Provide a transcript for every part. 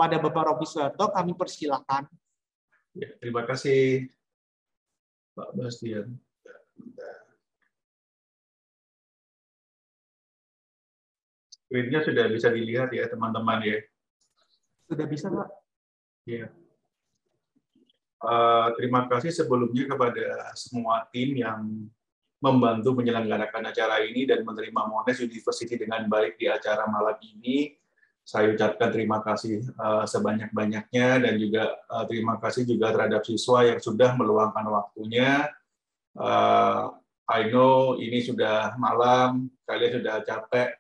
Kepada Bapak Robi Suharto kami persilakan. Ya, terima kasih Pak Bastian. Screen-nya sudah bisa dilihat ya teman-teman ya. Sudah bisa, Pak? Ya. Terima kasih sebelumnya kepada semua tim yang membantu menyelenggarakan acara ini dan menerima Monash University dengan baik di acara malam ini. Saya ucapkan terima kasih sebanyak-banyaknya dan juga terima kasih juga terhadap siswa yang sudah meluangkan waktunya. I know ini sudah malam, kalian sudah capek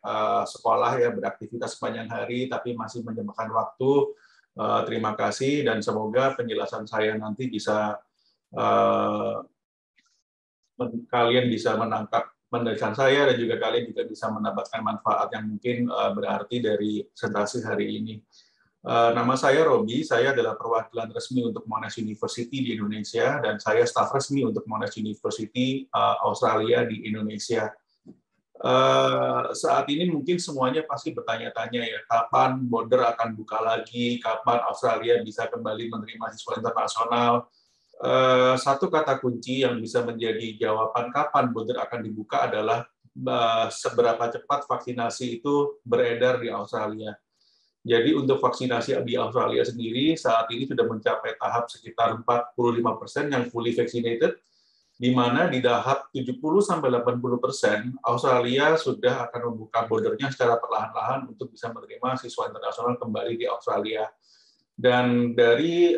sekolah ya, beraktivitas sepanjang hari, tapi masih menyempatkan waktu. Terima kasih dan semoga penjelasan saya nanti bisa kalian bisa menangkap penjelasan saya dan juga kalian juga bisa mendapatkan manfaat yang mungkin berarti dari presentasi hari ini. Nama saya Robi, saya adalah perwakilan resmi untuk Monash University di Indonesia dan saya staf resmi untuk Monash University Australia di Indonesia. Saat ini mungkin semuanya pasti bertanya-tanya ya, kapan border akan buka lagi, kapan Australia bisa kembali menerima siswa internasional. Satu kata kunci yang bisa menjadi jawaban kapan border akan dibuka adalah seberapa cepat vaksinasi itu beredar di Australia. Jadi untuk vaksinasi di Australia sendiri saat ini sudah mencapai tahap sekitar 45% yang fully vaccinated, di mana di tahap 70-80% Australia sudah akan membuka bordernya secara perlahan-lahan untuk bisa menerima siswa internasional kembali di Australia. Dan dari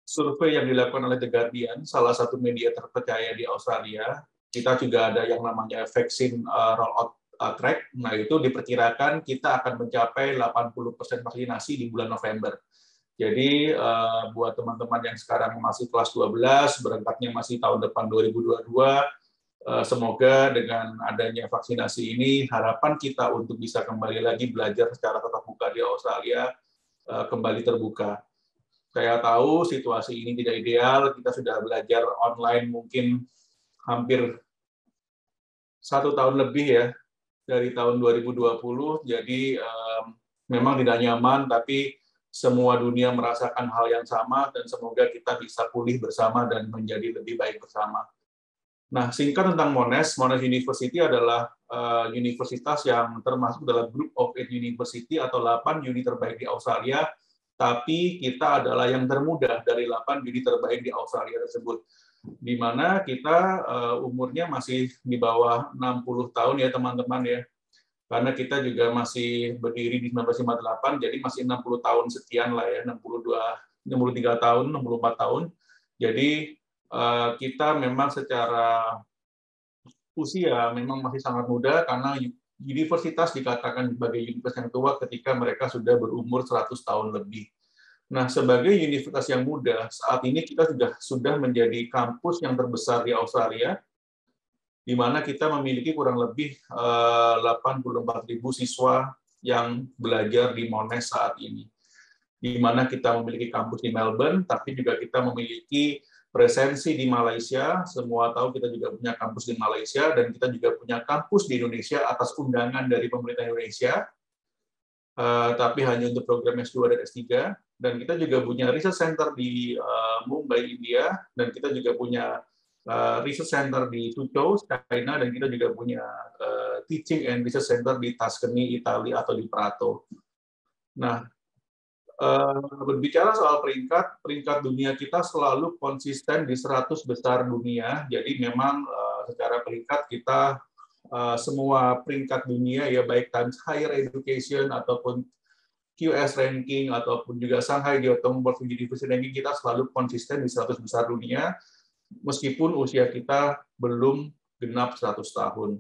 survei yang dilakukan oleh The Guardian, salah satu media terpercaya di Australia, kita juga ada yang namanya Vaccine Rollout Track. Nah, itu diperkirakan kita akan mencapai 80% vaksinasi di bulan November. Jadi buat teman-teman yang sekarang masih kelas 12, berangkatnya masih tahun depan 2022, semoga dengan adanya vaksinasi ini, harapan kita untuk bisa kembali lagi belajar secara tatap muka di Australia kembali terbuka. Saya tahu situasi ini tidak ideal, kita sudah belajar online mungkin hampir 1 tahun lebih ya, dari tahun 2020, jadi memang tidak nyaman, tapi semua dunia merasakan hal yang sama, dan semoga kita bisa pulih bersama dan menjadi lebih baik bersama. Nah, singkat tentang Monash, Monash University adalah universitas yang termasuk dalam Group of 8 University atau 8 uni terbaik di Australia, tapi kita adalah yang termuda dari 8 uni terbaik di Australia tersebut, di mana kita umurnya masih di bawah 60 tahun ya teman-teman ya. Karena kita juga masih berdiri di 1958, jadi masih 60 tahun sekian lah ya, 63 tahun, 64 tahun. Jadi kita memang secara usia memang masih sangat muda, karena universitas dikatakan sebagai universitas yang tua ketika mereka sudah berumur 100 tahun lebih. Nah, sebagai universitas yang muda, saat ini kita sudah menjadi kampus yang terbesar di Australia, di mana kita memiliki kurang lebih 84.000 siswa yang belajar di Monash saat ini. Di mana kita memiliki kampus di Melbourne, tapi juga kita memiliki presensi di Malaysia. Semua tahu kita juga punya kampus di Malaysia, dan kita juga punya kampus di Indonesia atas undangan dari pemerintah Indonesia, tapi hanya untuk program S2 dan S3. Dan kita juga punya research center di Mumbai, India, dan kita juga punya research center di Suzhou, China, dan kita juga punya teaching and research center di Tuscany, Italia, atau di Prato. Nah, berbicara soal peringkat dunia kita selalu konsisten di 100 besar dunia, jadi memang secara peringkat kita semua peringkat dunia, ya baik Times Higher Education, ataupun QS ranking, ataupun juga Shanghai Jiaotong World University ranking, kita selalu konsisten di 100 besar dunia, meskipun usia kita belum genap 100 tahun.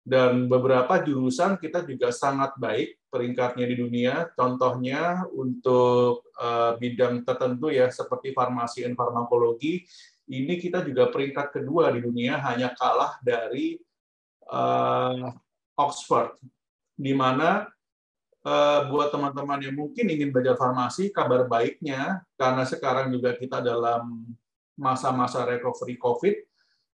Dan beberapa jurusan kita juga sangat baik peringkatnya di dunia, contohnya untuk bidang tertentu ya, seperti farmasi dan farmakologi, ini kita juga peringkat kedua di dunia, hanya kalah dari Oxford, di mana buat teman-teman yang mungkin ingin belajar farmasi, kabar baiknya, karena sekarang juga kita dalam masa-masa recovery COVID,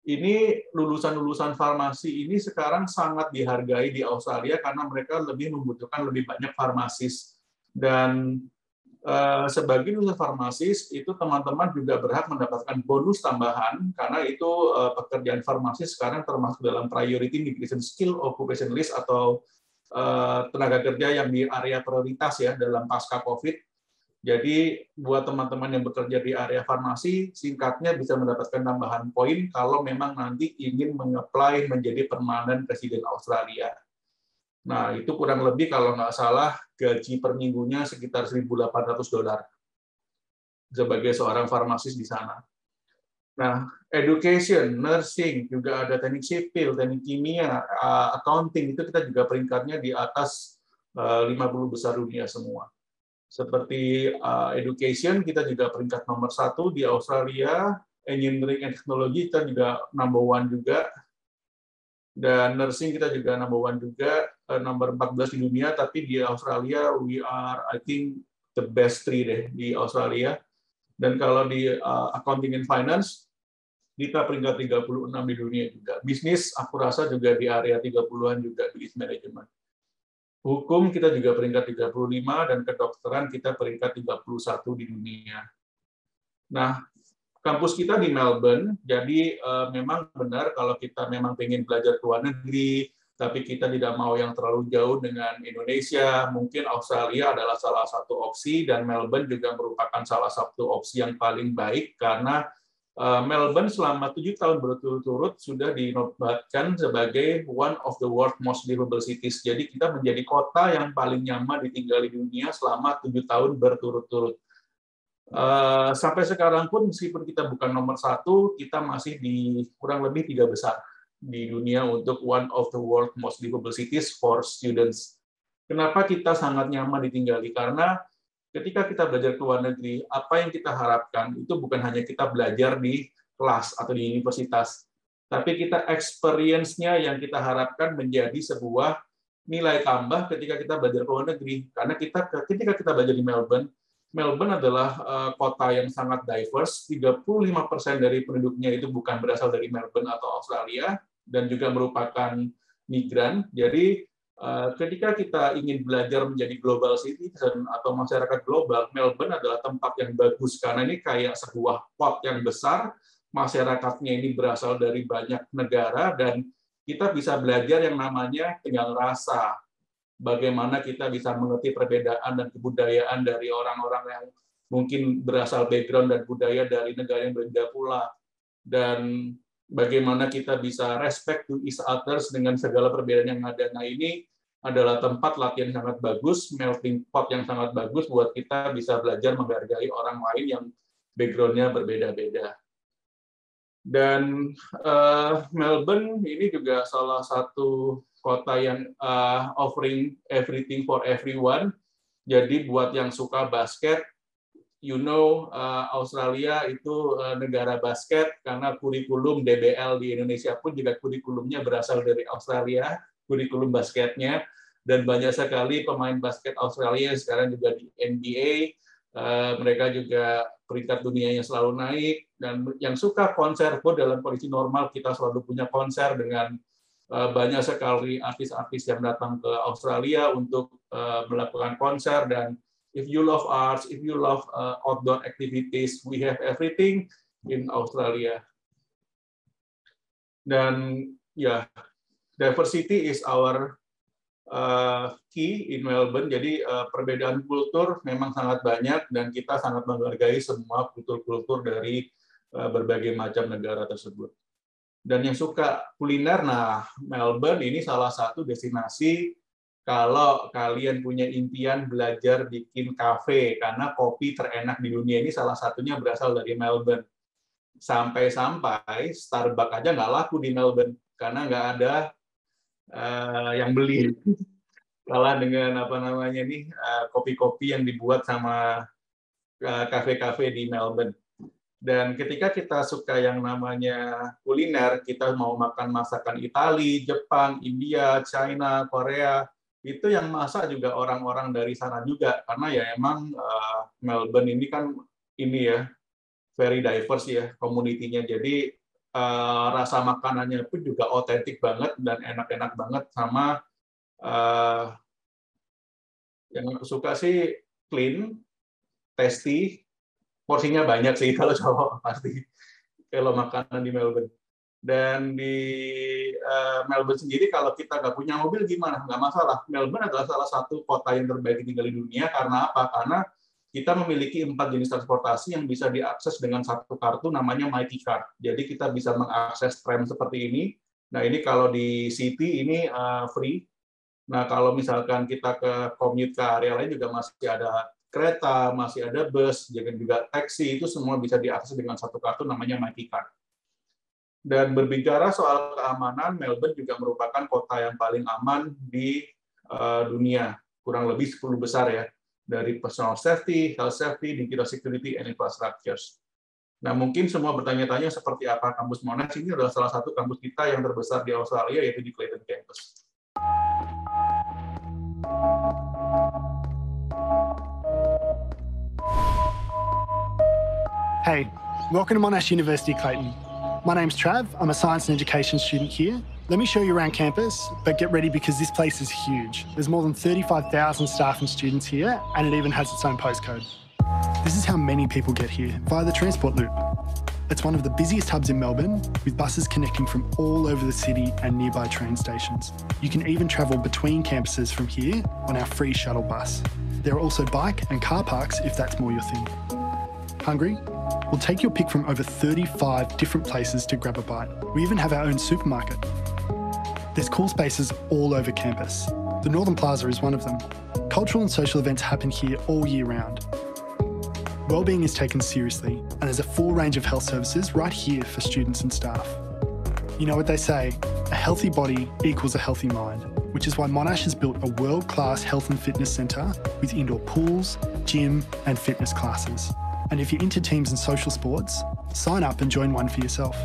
ini lulusan-lulusan farmasi ini sekarang sangat dihargai di Australia karena mereka lebih membutuhkan lebih banyak farmasis Dan sebagai lulusan farmasis itu teman-teman juga berhak mendapatkan bonus tambahan karena itu pekerjaan farmasis sekarang termasuk dalam priority migration skill occupation list atau tenaga kerja yang di area prioritas ya dalam pasca COVID. Jadi buat teman-teman yang bekerja di area farmasi, singkatnya bisa mendapatkan tambahan poin kalau memang nanti ingin mengapply menjadi permanent resident Australia. Nah, itu kurang lebih kalau nggak salah gaji per minggunya sekitar $1.800 sebagai seorang farmasis di sana. Nah, education, nursing, juga ada teknik sipil, teknik kimia, accounting, itu kita juga peringkatnya di atas 50 besar dunia semua. Seperti education, kita juga peringkat nomor 1 di Australia, engineering and technology kita juga number 1 juga, dan nursing kita juga number 1 juga, nomor 14 di dunia, tapi di Australia we are I think the best 3 deh di Australia. Dan kalau di accounting and finance kita peringkat 36 di dunia juga. Bisnis aku rasa juga di area 30-an juga di manajemen. Hukum kita juga peringkat 35 dan kedokteran kita peringkat 31 di dunia. Nah, kampus kita di Melbourne, jadi memang benar kalau kita memang pengen belajar ke luar negeri, tapi kita tidak mau yang terlalu jauh dengan Indonesia, mungkin Australia adalah salah satu opsi, dan Melbourne juga merupakan salah satu opsi yang paling baik, karena Melbourne selama 7 tahun berturut-turut sudah dinobatkan sebagai one of the world most livable cities. Jadi kita menjadi kota yang paling nyaman ditinggali di dunia selama 7 tahun berturut-turut. Sampai sekarang pun meskipun kita bukan nomor 1, kita masih di kurang lebih 3 besar di dunia untuk one of the world most livable cities for students. Kenapa kita sangat nyaman ditinggali? Karena ketika kita belajar ke luar negeri, apa yang kita harapkan itu bukan hanya kita belajar di kelas atau di universitas, tapi kita experience-nya yang kita harapkan menjadi sebuah nilai tambah ketika kita belajar ke luar negeri. Karena ketika kita belajar di Melbourne adalah kota yang sangat diverse, 35% dari penduduknya itu bukan berasal dari Melbourne atau Australia, dan juga merupakan migran. Jadi ketika kita ingin belajar menjadi global citizen atau masyarakat global, Melbourne adalah tempat yang bagus, karena ini kayak sebuah pot yang besar, masyarakatnya ini berasal dari banyak negara, dan kita bisa belajar yang namanya tenggang rasa, bagaimana kita bisa mengerti perbedaan dan kebudayaan dari orang-orang yang mungkin berasal background dan budaya dari negara yang berbeda pula, dan bagaimana kita bisa respect to each others dengan segala perbedaan yang ada. Nah, ini adalah tempat latihan sangat bagus, melting pot yang sangat bagus buat kita bisa belajar menghargai orang lain yang background-nya berbeda-beda. Dan Melbourne ini juga salah satu kota yang offering everything for everyone. Jadi buat yang suka basket, Australia itu negara basket, karena kurikulum DBL di Indonesia pun juga kurikulumnya berasal dari Australia, kurikulum basketnya, dan banyak sekali pemain basket Australia sekarang juga di NBA, mereka juga peringkat dunianya selalu naik, dan yang suka konser pun dalam kondisi normal kita selalu punya konser dengan banyak sekali artis-artis yang datang ke Australia untuk melakukan konser. Dan if you love arts, if you love outdoor activities, we have everything in Australia. Dan ya, diversity is our key in Melbourne. Jadi perbedaan kultur memang sangat banyak, dan kita sangat menghargai semua kultur-kultur dari berbagai macam negara tersebut. Dan yang suka kuliner, nah Melbourne ini salah satu destinasi kalau kalian punya impian belajar bikin kafe, karena kopi terenak di dunia ini salah satunya berasal dari Melbourne. Sampai-sampai Starbucks aja nggak laku di Melbourne, karena nggak ada yang beli. Kalah dengan kopi-kopi yang dibuat sama kafe-kafe di Melbourne. Dan ketika kita suka yang namanya kuliner, kita mau makan masakan Italia, Jepang, India, China, Korea, itu yang masak juga orang-orang dari sana juga, karena ya emang Melbourne ini kan very diverse ya komunitinya. Jadi rasa makanannya pun juga otentik banget dan enak-enak banget, sama Yang aku suka sih clean, tasty, porsinya banyak sih kalau cowok pasti kalau makanan di Melbourne. Dan di Melbourne sendiri kalau kita nggak punya mobil gimana? Nggak masalah. Melbourne adalah salah satu kota yang terbaik ditinggal di dunia. Karena apa? Karena kita memiliki 4 jenis transportasi yang bisa diakses dengan satu kartu namanya Mighty Card. Jadi kita bisa mengakses tram seperti ini. Nah ini kalau di city ini free. Nah kalau misalkan kita ke commute ke area lain juga masih ada kereta, masih ada bus, juga taksi, itu semua bisa diakses dengan satu kartu namanya Mighty Card. Dan berbicara soal keamanan, Melbourne juga merupakan kota yang paling aman di dunia, kurang lebih 10 besar ya, dari personal safety, health safety, digital security, and infrastructures. Nah, mungkin semua bertanya-tanya seperti apa kampus Monash. Ini adalah salah satu kampus kita yang terbesar di Australia, yaitu di Clayton Campus. Hey, welcome to Monash University, Clayton. My name's Trav. I'm a science and education student here. Let me show you around campus, but get ready because this place is huge. There's more than 35,000 staff and students here, and it even has its own postcode. This is how many people get here, via the transport loop. It's one of the busiest hubs in Melbourne, with buses connecting from all over the city and nearby train stations. You can even travel between campuses from here on our free shuttle bus. There are also bike and car parks if that's more your thing. Hungry? We'll take your pick from over 35 different places to grab a bite. We even have our own supermarket. There's cool spaces all over campus. The Northern Plaza is one of them. Cultural and social events happen here all year round. Wellbeing is taken seriously, and there's a full range of health services right here for students and staff. You know what they say, a healthy body equals a healthy mind, which is why Monash has built a world-class health and fitness centre with indoor pools, gym and fitness classes. And if you're into teams and social sports, sign up and join one for yourself.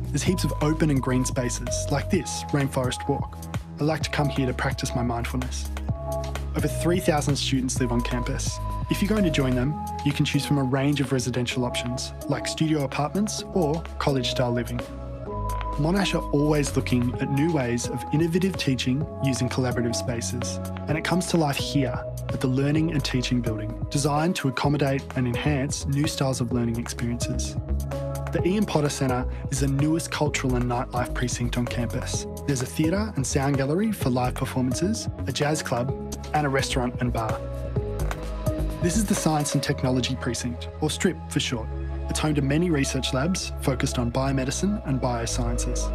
There's heaps of open and green spaces, like this Rainforest Walk. I like to come here to practice my mindfulness. Over 3,000 students live on campus. If you're going to join them, you can choose from a range of residential options, like studio apartments or college-style living. Monash are always looking at new ways of innovative teaching using collaborative spaces, and it comes to life here at the Learning and Teaching Building, designed to accommodate and enhance new styles of learning experiences. The Ian Potter Centre is the newest cultural and nightlife precinct on campus. There's a theatre and sound gallery for live performances, a jazz club, and a restaurant and bar. This is the Science and Technology Precinct, or STRIP for short. It's home to many research labs focused on biomedicine and biosciences.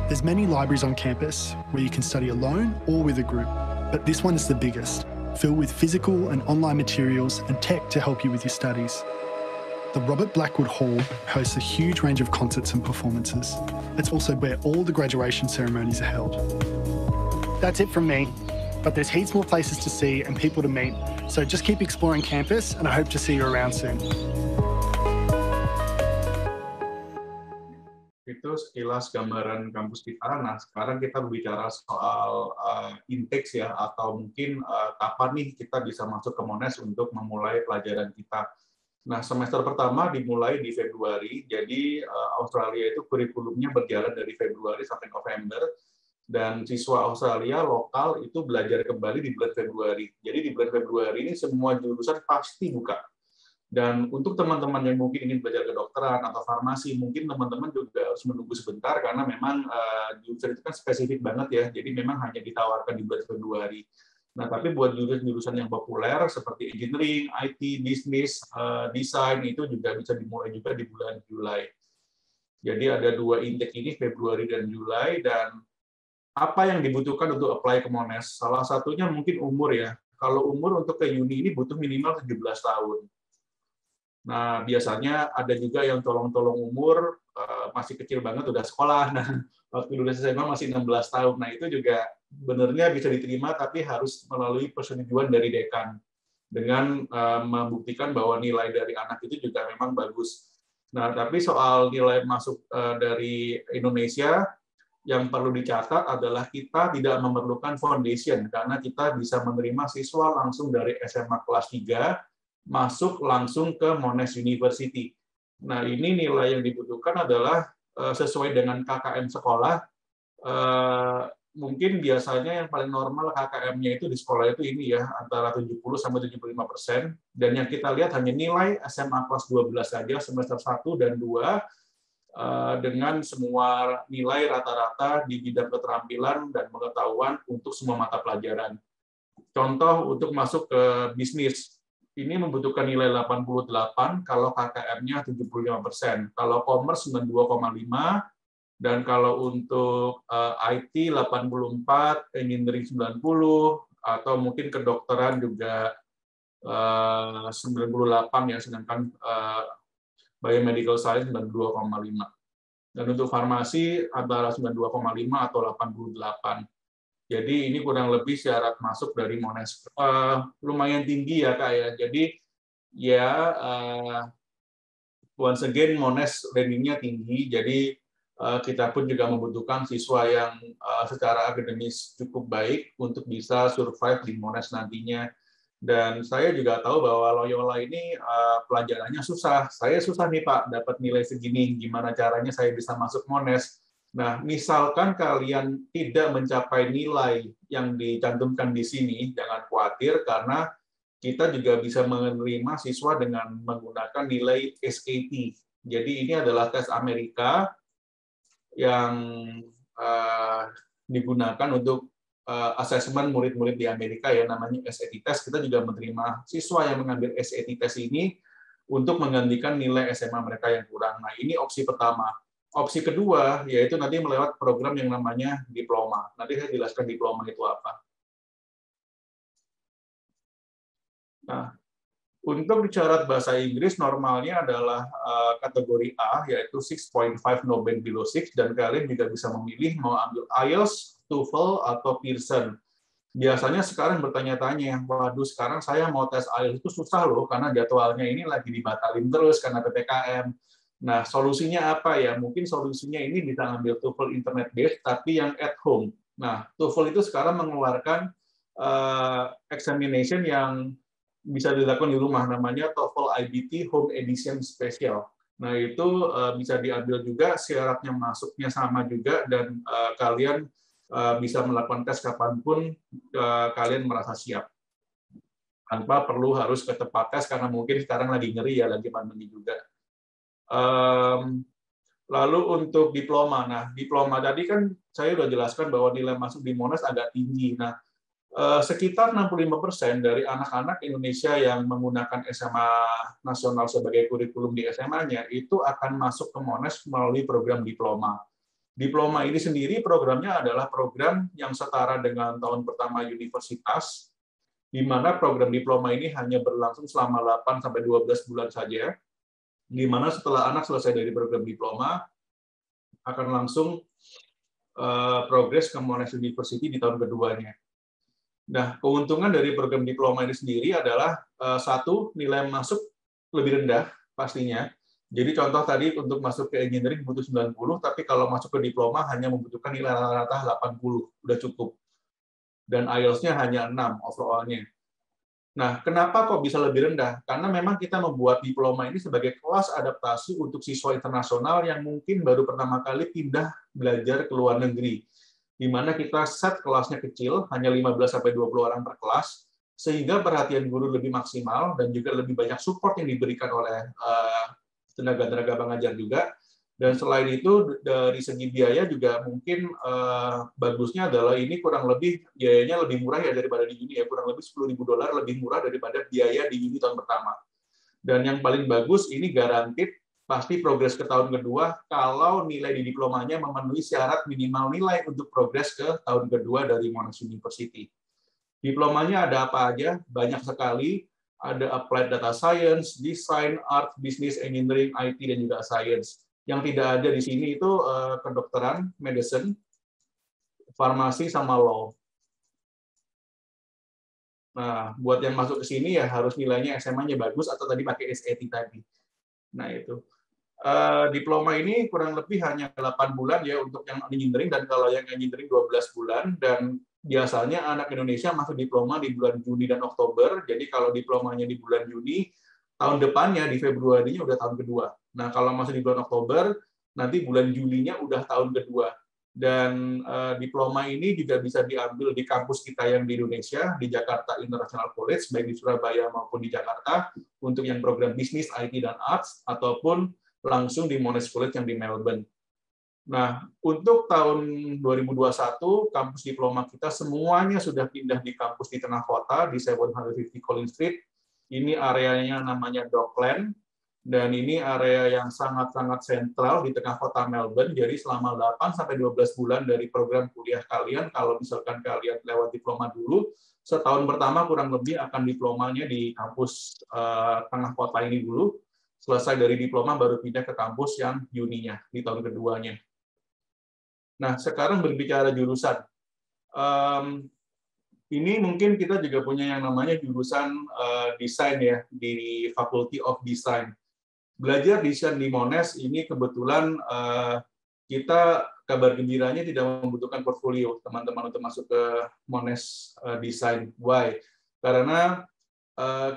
There's many libraries on campus where you can study alone or with a group, but this one is the biggest, filled with physical and online materials and tech to help you with your studies. The Robert Blackwood Hall hosts a huge range of concerts and performances. It's also where all the graduation ceremonies are held. That's it from me, but there's heaps more places to see and people to meet, so just keep exploring campus and I hope to see you around soon. Itu sekilas gambaran kampus kita. Nah, sekarang kita berbicara soal intake ya, atau mungkin kapan nih kita bisa masuk ke Monash untuk memulai pelajaran kita. Nah, semester pertama dimulai di Februari, jadi Australia itu kurikulumnya berjalan dari Februari sampai November, dan siswa Australia lokal itu belajar kembali di bulan Februari. Jadi di bulan Februari ini semua jurusan pasti buka. Dan untuk teman-teman yang mungkin ingin belajar kedokteran atau farmasi, mungkin teman-teman juga harus menunggu sebentar karena memang jurusan itu kan spesifik banget ya. Jadi memang hanya ditawarkan di bulan Februari. Nah, tapi buat jurusan yang populer seperti engineering, IT, bisnis, desain itu juga bisa dimulai juga di bulan Juli. Jadi ada 2 intake ini, Februari dan Juli. Dan apa yang dibutuhkan untuk apply ke Monash? Salah satunya mungkin umur ya. Kalau umur untuk ke uni ini butuh minimal 17 tahun. Nah, biasanya ada juga yang tolong-tolong umur, masih kecil banget, udah sekolah. Nah, waktu lulus SMA masih 16 tahun. Nah, itu juga benernya bisa diterima, tapi harus melalui persetujuan dari dekan. Dengan membuktikan bahwa nilai dari anak itu juga memang bagus. Nah, tapi soal nilai masuk dari Indonesia, yang perlu dicatat adalah kita tidak memerlukan foundation, karena kita bisa menerima siswa langsung dari SMA kelas 3, masuk langsung ke Monash University. Nah, ini nilai yang dibutuhkan adalah sesuai dengan KKM sekolah, mungkin biasanya yang paling normal KKM-nya itu di sekolah itu ini ya, antara 70 sampai 75%, dan yang kita lihat hanya nilai SMA kelas 12 saja semester 1 dan 2 dengan semua nilai rata-rata di bidang keterampilan dan pengetahuan untuk semua mata pelajaran. Contoh untuk masuk ke bisnis, ini membutuhkan nilai 88 kalau KKM-nya 75%, kalau commerce 92,5, dan kalau untuk IT 84, engineering 90, atau mungkin kedokteran juga 98 ya, sedangkan biomedical science 92,5. Dan untuk farmasi antara 92,5 atau 88. Jadi ini kurang lebih syarat masuk dari Monash. Lumayan tinggi ya Kak ya. Jadi ya once again Monash rankingnya tinggi. Jadi kita pun juga membutuhkan siswa yang secara akademis cukup baik untuk bisa survive di Monash nantinya. Dan saya juga tahu bahwa Loyola ini pelajarannya susah. Saya susah nih Pak, dapat nilai segini. Gimana caranya saya bisa masuk Monash? Nah, misalkan kalian tidak mencapai nilai yang dicantumkan di sini, jangan khawatir karena kita juga bisa menerima siswa dengan menggunakan nilai SAT. Jadi ini adalah tes Amerika yang digunakan untuk asesmen murid-murid di Amerika ya, namanya SAT test. Kita juga menerima siswa yang mengambil SAT test ini untuk menggantikan nilai SMA mereka yang kurang. Nah, ini opsi pertama. Opsi kedua yaitu nanti melewat program yang namanya diploma. Nanti saya jelaskan diploma itu apa. Nah, untuk syarat bahasa Inggris normalnya adalah kategori A, yaitu 6.5 no band below 6, dan kalian juga bisa memilih mau ambil IELTS, TOEFL, atau Pearson. Biasanya sekarang bertanya-tanya, waduh sekarang saya mau tes IELTS itu susah loh, karena jadwalnya ini lagi dibatalin terus karena PPKM. Nah, solusinya apa ya? Mungkin solusinya ini bisa ambil TOEFL internet based, tapi yang at home. Nah, TOEFL itu sekarang mengeluarkan examination yang bisa dilakukan di rumah, namanya TOEFL IBT Home Edition Special. Nah, itu bisa diambil juga, syaratnya masuknya sama juga, dan kalian bisa melakukan tes kapanpun kalian merasa siap. Tanpa perlu harus ke tempat tes, karena mungkin sekarang lagi ngeri ya, lagi pandemi juga. Lalu untuk diploma, nah diploma tadi kan saya sudah jelaskan bahwa nilai masuk di Monash agak tinggi. Nah, sekitar 65% dari anak-anak Indonesia yang menggunakan SMA nasional sebagai kurikulum di SMA-nya itu akan masuk ke Monash melalui program diploma. Diploma ini sendiri programnya adalah program yang setara dengan tahun pertama universitas, di mana program diploma ini hanya berlangsung selama 8-12 bulan saja, di mana setelah anak selesai dari program diploma, akan langsung progres ke Monash University di tahun keduanya. Nah, keuntungan dari program diploma ini sendiri adalah satu, nilai masuk lebih rendah pastinya. Jadi contoh tadi untuk masuk ke engineering butuh 90, tapi kalau masuk ke diploma hanya membutuhkan nilai rata-rata 80, udah cukup. Dan IELTS-nya hanya 6 overall-nya. Nah, kenapa kok bisa lebih rendah? Karena memang kita membuat diploma ini sebagai kelas adaptasi untuk siswa internasional yang mungkin baru pertama kali pindah belajar ke luar negeri, di mana kita set kelasnya kecil, hanya 15-20 orang per kelas, sehingga perhatian guru lebih maksimal dan juga lebih banyak support yang diberikan oleh tenaga-tenaga pengajar juga. Dan selain itu, dari segi biaya juga mungkin bagusnya adalah ini kurang lebih biayanya lebih murah ya daripada di uni ya, kurang lebih $10.000 lebih murah daripada biaya di uni tahun pertama. Dan yang paling bagus ini garantif pasti progres ke tahun kedua kalau nilai di diplomanya memenuhi syarat minimal nilai untuk progres ke tahun kedua dari Monash University. Diplomanya ada apa aja? Banyak sekali. Ada Applied Data Science, Design, Art, Business, Engineering, IT, dan juga Science. Yang tidak ada di sini itu kedokteran, medicine, farmasi, sama law. Nah, buat yang masuk ke sini ya harus nilainya SMA-nya bagus atau tadi pakai SAT tadi. Nah, itu. Diploma ini kurang lebih hanya 8 bulan ya untuk yang engineering, dan kalau yang engineering 12 bulan, dan biasanya anak Indonesia masuk diploma di bulan Juni dan Oktober. Jadi kalau diplomanya di bulan Juni, tahun depannya di Februarinya udah tahun kedua. Nah, kalau masih di bulan Oktober, nanti bulan Julinya udah tahun kedua. Dan diploma ini juga bisa diambil di kampus kita yang di Indonesia, di Jakarta International College, baik di Surabaya maupun di Jakarta, untuk yang program bisnis, IT, dan arts, ataupun langsung di Monash College yang di Melbourne. Nah, untuk tahun 2021, kampus diploma kita semuanya sudah pindah di kampus di tengah kota, di 750 Collins Street. Ini areanya namanya Dockland, dan ini area yang sangat-sangat sentral di tengah kota Melbourne. Jadi selama 8-12 bulan dari program kuliah kalian, kalau misalkan kalian lewat diploma dulu, setahun pertama kurang lebih akan diplomanya di kampus tengah kota ini dulu. Selesai dari diploma baru pindah ke kampus yang uninya di tahun keduanya. Nah, sekarang berbicara jurusan. Ini mungkin kita juga punya yang namanya jurusan desain ya, di Faculty of Design. Belajar desain di Monash ini kebetulan kita kabar gembiranya tidak membutuhkan portfolio teman-teman untuk masuk ke Monash Design. Why? Karena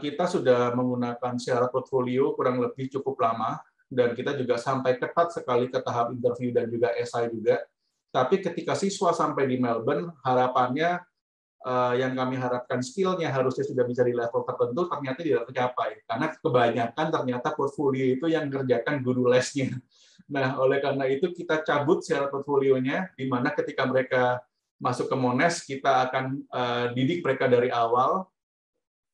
kita sudah menggunakan syarat portfolio kurang lebih cukup lama, dan kita juga sampai ketat sekali ke tahap interview dan juga essay juga. Tapi ketika siswa sampai di Melbourne, harapannya yang kami harapkan skillnya harusnya sudah bisa di level tertentu, ternyata tidak tercapai. Karena kebanyakan ternyata portfolio itu yang mengerjakan guru lesnya. Nah, oleh karena itu kita cabut syarat portfolionya, di mana ketika mereka masuk ke Monash, kita akan didik mereka dari awal,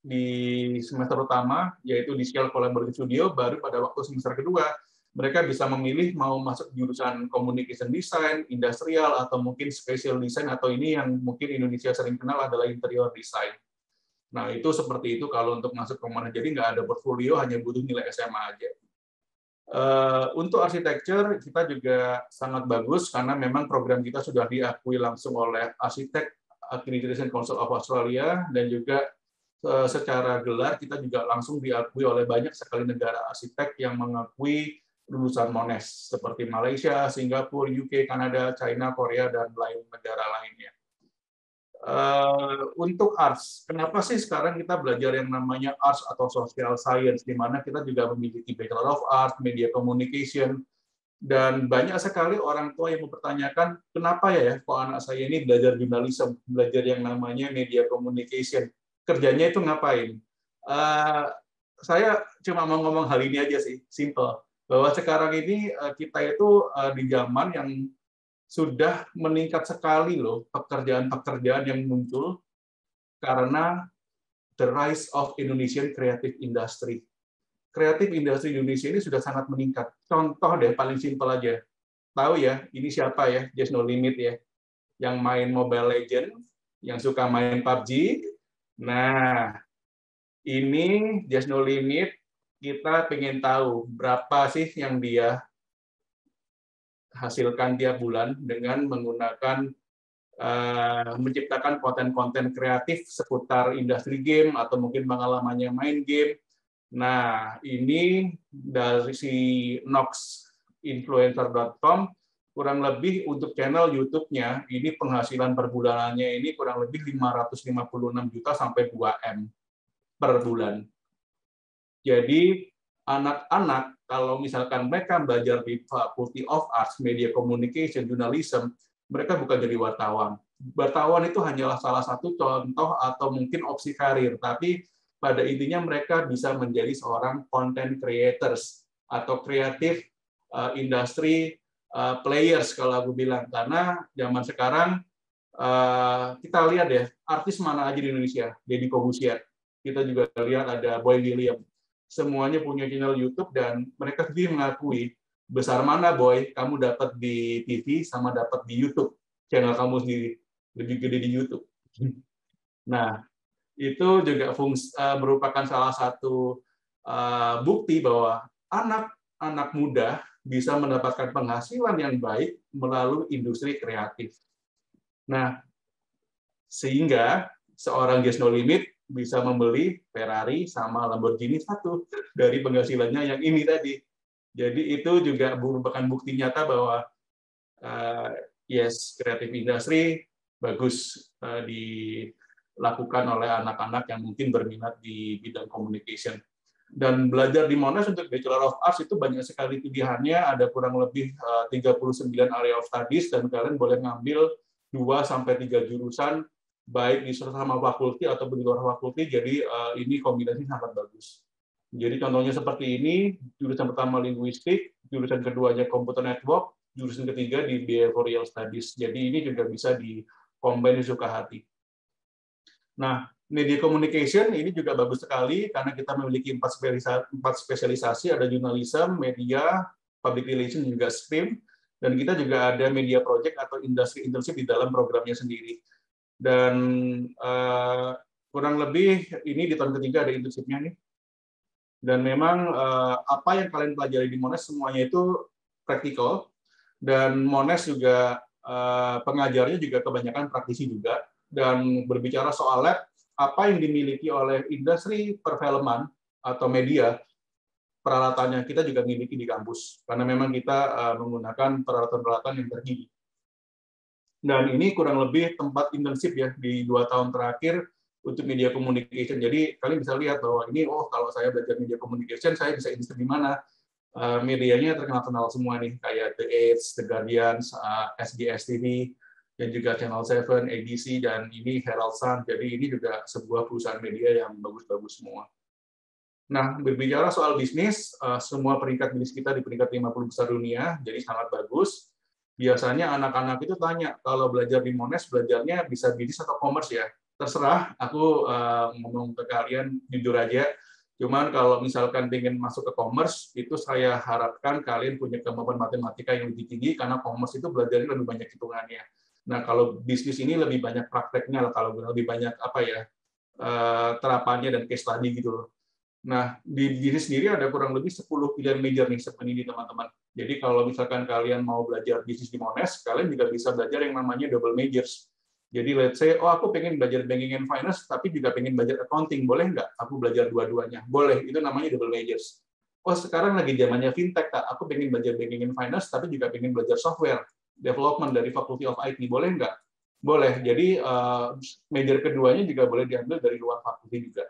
di semester utama, yaitu di Scale Collaborative Studio, baru pada waktu semester kedua, mereka bisa memilih mau masuk jurusan communication design, industrial, atau mungkin spatial design, atau ini yang mungkin Indonesia sering kenal adalah interior design. Nah, itu seperti itu kalau untuk masuk ke Monash. Jadi nggak ada portfolio, hanya butuh nilai SMA aja. Untuk arsitektur, kita juga sangat bagus, karena memang program kita sudah diakui langsung oleh Arsitek Accreditation Council of Australia, dan juga secara gelar kita juga langsung diakui oleh banyak sekali negara arsitek yang mengakui lulusan Monash, seperti Malaysia, Singapura, UK, Kanada, China, Korea, dan lain negara lainnya. Untuk arts, kenapa sih sekarang kita belajar yang namanya arts atau social science, di mana kita juga memiliki Bachelor of Arts, Media Communication, dan banyak sekali orang tua yang mempertanyakan, kenapa ya kok anak saya ini belajar jurnalisme, belajar yang namanya Media Communication, kerjanya itu ngapain? Saya cuma mau ngomong hal ini aja sih, simple. Bahwa sekarang ini kita itu di zaman yang sudah meningkat sekali loh pekerjaan-pekerjaan yang muncul karena the rise of Indonesian creative industry. Kreatif industri Indonesia ini sudah sangat meningkat. Contoh deh, paling simpel aja. Tahu ya, ini siapa ya? Just No Limit ya. Yang main Mobile Legends, yang suka main PUBG. Nah, ini Just No Limit, kita pengen tahu berapa sih yang dia hasilkan tiap bulan dengan menggunakan menciptakan konten-konten kreatif seputar industri game atau mungkin pengalamannya main game. Nah, ini dari si noxinfluencer.com kurang lebih untuk channel YouTube-nya, ini penghasilan per bulanannya ini kurang lebih 556 juta sampai 2M per bulan. Jadi anak-anak kalau misalkan mereka belajar di Faculty of Arts, Media Communication, Journalism, mereka bukan jadi wartawan. Wartawan itu hanyalah salah satu contoh atau mungkin opsi karir, tapi pada intinya mereka bisa menjadi seorang content creators atau kreatif industri players kalau aku bilang. Karena zaman sekarang kita lihat ya, artis mana aja di Indonesia, Deddy Corbuzier. Kita juga lihat ada Boy William. Semuanya punya channel YouTube dan mereka sendiri mengakui besar mana Boy kamu dapat di TV sama dapat di YouTube. Channel kamu sendiri lebih gede di YouTube. Nah, itu juga merupakan salah satu bukti bahwa anak-anak muda bisa mendapatkan penghasilan yang baik melalui industri kreatif. Nah, sehingga seorang Just No Limit bisa membeli Ferrari sama Lamborghini satu dari penghasilannya yang ini tadi. Jadi itu juga merupakan bukti nyata bahwa yes, kreatif industri bagus dilakukan oleh anak-anak yang mungkin berminat di bidang communication. Dan belajar di Monash untuk Bachelor of Arts itu banyak sekali pilihannya, ada kurang lebih 39 area of studies, dan kalian boleh ngambil 2-3 jurusan, baik di sama fakulti ataupun di luar fakulti, jadi ini kombinasi sangat bagus. Jadi contohnya seperti ini, jurusan pertama linguistik, jurusan keduanya computer network, jurusan ketiga di behavioral studies. Jadi ini juga bisa di-combine suka hati. Nah, media communication ini juga bagus sekali karena kita memiliki 4 spesialisasi, ada journalism, media, public relations, juga SPIM, dan kita juga ada media project atau industry internship di dalam programnya sendiri. Dan kurang lebih ini di tahun ketiga ada internship-nya nih. Dan memang apa yang kalian pelajari di Monash semuanya itu praktikal, dan Monash juga pengajarnya juga kebanyakan praktisi juga. Dan berbicara soal lab, apa yang dimiliki oleh industri perfilman atau media, peralatannya kita juga miliki di kampus, karena memang kita menggunakan peralatan-peralatan yang terkini. Dan ini kurang lebih tempat internship ya di 2 tahun terakhir untuk media communication. Jadi kalian bisa lihat bahwa ini, kalau saya belajar media communication, saya bisa internship di mana. Medianya terkenal-kenal semua nih, kayak The Age, The Guardian, SBS TV, dan juga Channel 7, ABC, dan ini Herald Sun. Jadi ini juga sebuah perusahaan media yang bagus-bagus semua. Nah, berbicara soal bisnis, semua peringkat bisnis kita di peringkat 50 besar dunia, jadi sangat bagus. Biasanya anak-anak itu tanya, kalau belajar di Monash, belajarnya bisa bisnis atau commerce ya? Terserah, aku ngomong ke kalian jujur aja. Cuman kalau misalkan ingin masuk ke commerce, itu saya harapkan kalian punya kemampuan matematika yang lebih tinggi, karena commerce itu belajarnya lebih banyak hitungannya. Nah, kalau bisnis ini lebih banyak prakteknya lah, kalau lebih banyak terapannya dan case study gitu loh. Nah, di bisnis sendiri ada kurang lebih 10 pilihan major nih seperti ini teman-teman. Jadi kalau misalkan kalian mau belajar bisnis di Monash, kalian juga bisa belajar yang namanya double majors. Jadi let's say, aku pengen belajar banking and finance, tapi juga pengen belajar accounting, boleh nggak? Aku belajar dua-duanya. Boleh, itu namanya double majors. Sekarang lagi zamannya fintech, tak? Aku pengen belajar banking and finance, tapi juga pengen belajar software development dari Faculty of IT, boleh nggak? Boleh. Jadi major keduanya juga boleh diambil dari luar fakulti juga.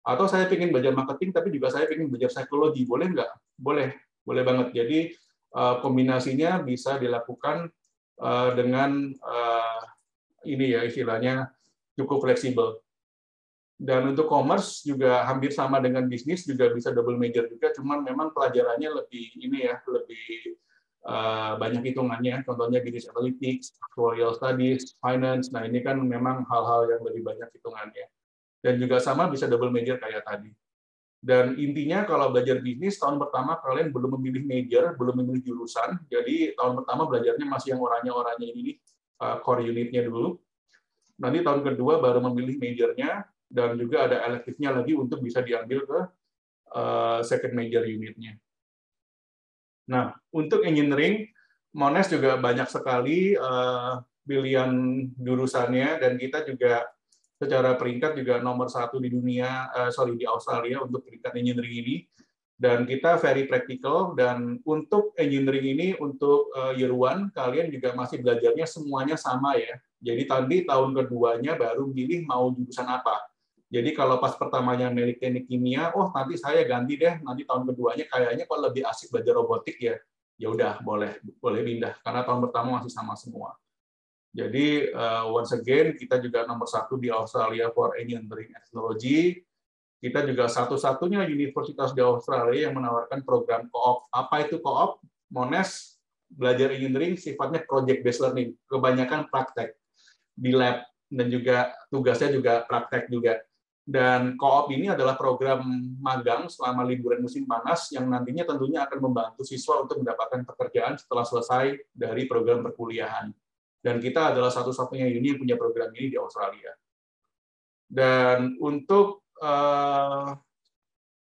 Atau saya ingin belajar marketing, tapi juga saya ingin belajar psikologi, boleh nggak? Boleh, boleh banget. Jadi kombinasinya bisa dilakukan dengan ini ya istilahnya cukup fleksibel. Dan untuk commerce juga hampir sama dengan bisnis, juga bisa double major juga, cuman memang pelajarannya lebih ini ya, lebih banyak hitungannya, contohnya business analytics, actuarial studies, finance. Nah, ini kan memang hal-hal yang lebih banyak hitungannya. Dan juga sama bisa double major kayak tadi. Dan intinya kalau belajar bisnis, tahun pertama kalian belum memilih major, belum memilih jurusan, jadi tahun pertama belajarnya masih yang oranye-oranye ini, core unitnya dulu. Nanti tahun kedua baru memilih majornya, dan juga ada elektifnya lagi untuk bisa diambil ke second major unitnya. Nah, untuk engineering, Monash juga banyak sekali pilihan jurusannya, dan kita juga secara peringkat juga nomor 1 di dunia, di Australia untuk peringkat engineering ini. Dan kita very practical, dan untuk engineering ini, untuk year 1, kalian juga masih belajarnya semuanya sama ya. Jadi tadi tahun keduanya baru milih mau jurusan apa. Jadi kalau pas pertamanya milik teknik kimia, nanti saya ganti deh, nanti tahun keduanya kayaknya kok lebih asik belajar robotik ya. Ya udah, boleh pindah, karena tahun pertama masih sama semua. Jadi once again, kita juga nomor 1 di Australia for Engineering and Technology. Kita juga satu-satunya universitas di Australia yang menawarkan program co-op. Apa itu co-op? Monash belajar engineering sifatnya project based learning, kebanyakan praktek di lab, dan juga tugasnya juga praktek juga. Dan co-op ini adalah program magang selama liburan musim panas yang nantinya tentunya akan membantu siswa untuk mendapatkan pekerjaan setelah selesai dari program perkuliahan. Dan kita adalah satu-satunya uni yang punya program ini di Australia. Dan untuk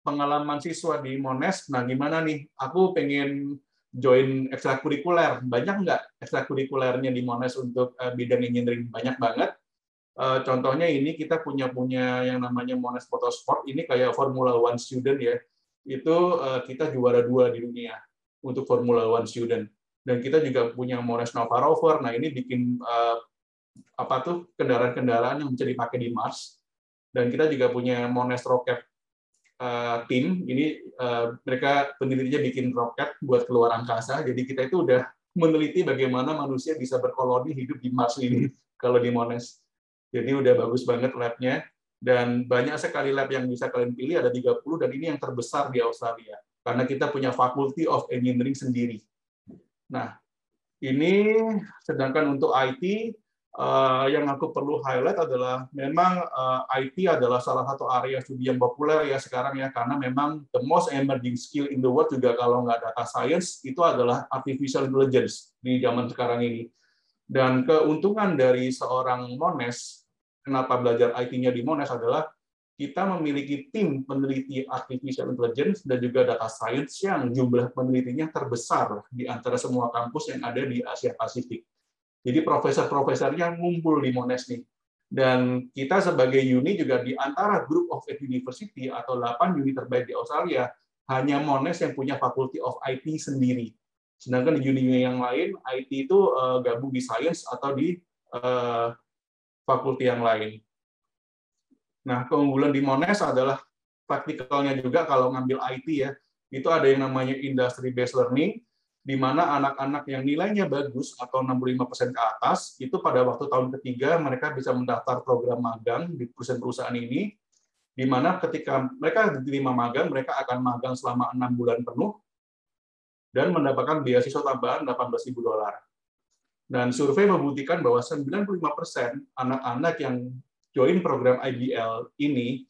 pengalaman siswa di Monash, nah gimana nih? Aku pengen join ekstrakurikuler. Banyak nggak ekstrakurikulernya di Monash untuk bidang engineering? Banyak banget. Contohnya ini kita punya yang namanya Monash Motorsport. Ini kayak Formula One student ya. Itu kita juara 2 di dunia untuk Formula One student. Dan kita juga punya Monash Nova Rover. Nah, ini bikin kendaraan-kendaraan yang bisa dipakai di Mars. Dan kita juga punya Monash Rocket tim ini mereka penelitinya bikin roket buat keluar angkasa. Jadi kita itu udah meneliti bagaimana manusia bisa berkoloni hidup di Mars ini kalau di Monash. Jadi udah bagus banget labnya dan banyak sekali lab yang bisa kalian pilih, ada 30 dan ini yang terbesar di Australia karena kita punya Faculty of Engineering sendiri. Nah, ini sedangkan untuk IT yang aku perlu highlight adalah memang IT adalah salah satu area studi yang populer ya sekarang ya, karena memang the most emerging skill in the world juga kalau nggak data science itu adalah artificial intelligence di zaman sekarang ini. Dan keuntungan dari seorang Monash, kenapa belajar IT-nya di Monash adalah kita memiliki tim peneliti artificial intelligence dan juga data science yang jumlah penelitinya terbesar di antara semua kampus yang ada di Asia Pasifik. Jadi profesor-profesornya ngumpul di Monash nih. Dan kita sebagai uni juga di antara Group of 8 University atau 8 uni terbaik di Australia, hanya Monash yang punya Faculty of IT sendiri. Sedangkan di uni yang lain, IT itu gabung di science atau di fakulti yang lain. Nah, keunggulan di Monash adalah praktikalnya juga kalau ngambil IT ya, itu ada yang namanya industry based learning, di mana anak-anak yang nilainya bagus atau 65% ke atas, itu pada waktu tahun ketiga mereka bisa mendaftar program magang di perusahaan-perusahaan ini, di mana ketika mereka diterima magang, mereka akan magang selama 6 bulan penuh, dan mendapatkan beasiswa tambahan $18.000. Dan survei membuktikan bahwa 95% anak-anak yang join program IBL ini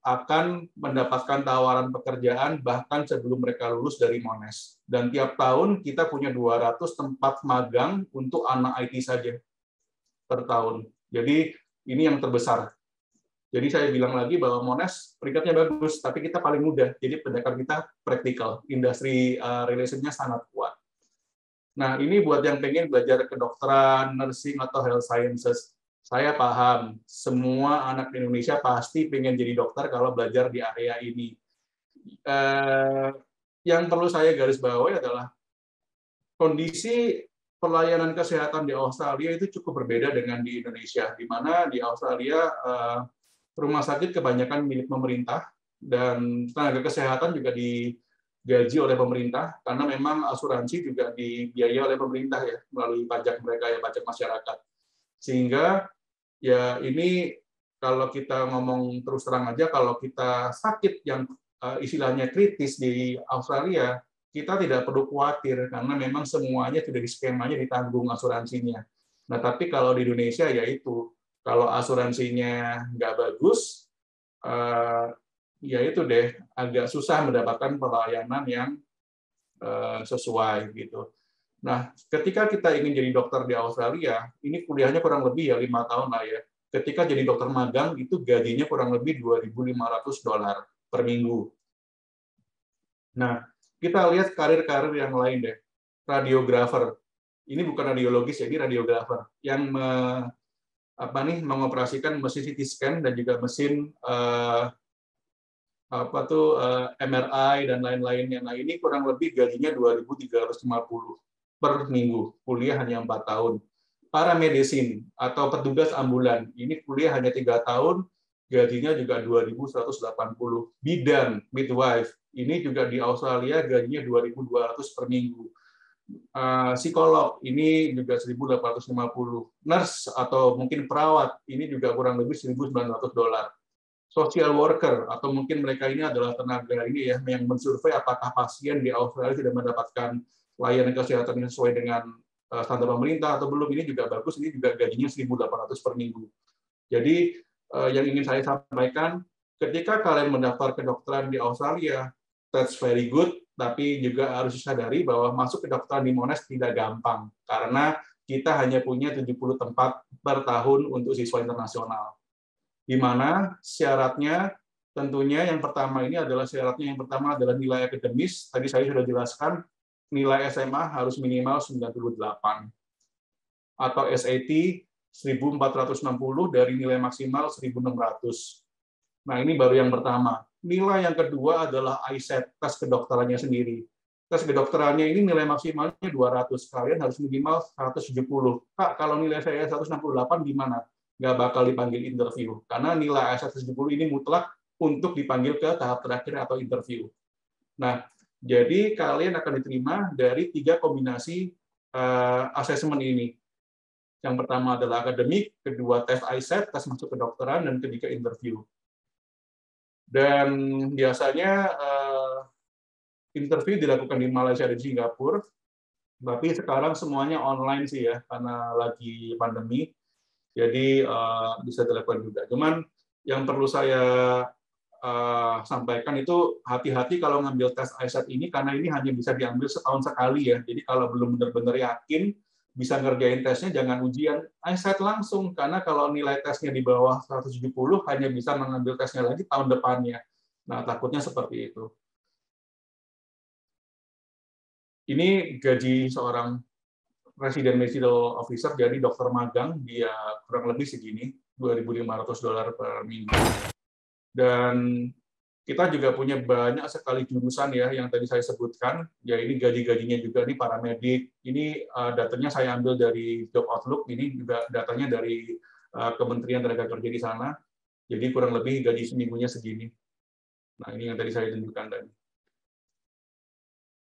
akan mendapatkan tawaran pekerjaan bahkan sebelum mereka lulus dari Monash. Dan tiap tahun kita punya 200 tempat magang untuk anak IT saja per tahun. Jadi ini yang terbesar. Jadi saya bilang lagi bahwa Monash peringkatnya bagus, tapi kita paling mudah. Jadi pendekar kita praktikal, industri relation-nya sangat kuat. Nah, ini buat yang pengen belajar kedokteran, nursing, atau health sciences. Saya paham, semua anak Indonesia pasti pengen jadi dokter kalau belajar di area ini. Yang perlu saya garis bawahi adalah kondisi pelayanan kesehatan di Australia itu cukup berbeda dengan di Indonesia, di mana di Australia rumah sakit kebanyakan milik pemerintah dan tenaga kesehatan juga digaji oleh pemerintah karena memang asuransi juga dibiayai oleh pemerintah ya melalui pajak mereka ya, pajak masyarakat. Sehingga ya ini kalau kita ngomong terus terang aja, kalau kita sakit yang istilahnya kritis di Australia, kita tidak perlu khawatir karena memang semuanya sudah di skemanya ditanggung asuransinya. Nah, tapi kalau di Indonesia ya itu, kalau asuransinya nggak bagus, ya itu deh, agak susah mendapatkan pelayanan yang sesuai gitu. Nah, ketika kita ingin jadi dokter di Australia, ini kuliahnya kurang lebih ya 5 tahun lah ya. Ketika jadi dokter magang, itu gajinya kurang lebih $2.500 per minggu. Nah, kita lihat karir-karir yang lain deh. Radiografer. Ini bukan radiologis, jadi radiografer. Yang mengoperasikan mesin CT scan dan juga mesin MRI dan lain-lainnya. Nah, ini kurang lebih gajinya $2.350 per minggu, kuliah hanya 4 tahun. Paramedicine atau petugas ambulan, ini kuliah hanya 3 tahun, gajinya juga $2.180. Bidan, midwife, ini juga di Australia gajinya $2.200 per minggu. Psikolog, ini juga $1.850. Nurse atau mungkin perawat, ini juga kurang lebih $1.900. Social worker, atau mungkin mereka ini adalah tenaga ini ya, yang mensurvei apakah pasien di Australia tidak mendapatkan layanan kesehatan yang sesuai dengan standar pemerintah atau belum, ini juga bagus, ini juga gajinya $1.800 per minggu. Jadi yang ingin saya sampaikan, ketika kalian mendaftar kedokteran di Australia, that's very good, tapi juga harus disadari bahwa masuk kedokteran di Monash tidak gampang, karena kita hanya punya 70 tempat per tahun untuk siswa internasional. Di mana syaratnya tentunya yang pertama adalah nilai akademis. Tadi saya sudah jelaskan, nilai SMA harus minimal 98 atau SAT 1460 dari nilai maksimal 1600. Nah, ini baru yang pertama. Nilai yang kedua adalah ISET, tes kedokterannya sendiri. Tes kedokterannya ini nilai maksimalnya 200, kalian harus minimal 170. Kak, kalau nilai saya 168 gimana? Nggak bakal dipanggil interview, karena nilai ISET 170 ini mutlak untuk dipanggil ke tahap terakhir atau interview. Nah, jadi kalian akan diterima dari 3 kombinasi asesmen ini. Yang pertama adalah akademik, kedua tes ISET, tes masuk kedokteran, dan ketiga interview. Dan biasanya interview dilakukan di Malaysia dan Singapura, tapi sekarang semuanya online sih ya, karena lagi pandemi, jadi bisa dilakukan juga. Cuman yang perlu saya sampaikan itu hati-hati kalau ngambil tes ISET ini, karena ini hanya bisa diambil setahun sekali ya. Jadi kalau belum benar-benar yakin bisa ngerjain tesnya, jangan ujian ISET langsung, karena kalau nilai tesnya di bawah 170 hanya bisa mengambil tesnya lagi tahun depannya. Nah, takutnya seperti itu. Ini gaji seorang Resident Medical Officer, jadi dokter magang, dia kurang lebih segini, $2.500 per minggu. Dan kita juga punya banyak sekali jurusan ya yang tadi saya sebutkan. Ya ini gaji-gajinya juga nih paramedik. Ini datanya saya ambil dari Job Outlook. Ini juga datanya dari Kementerian Tenaga Kerja di sana. Jadi kurang lebih gaji seminggunya segini. Nah ini yang tadi saya tunjukkan tadi.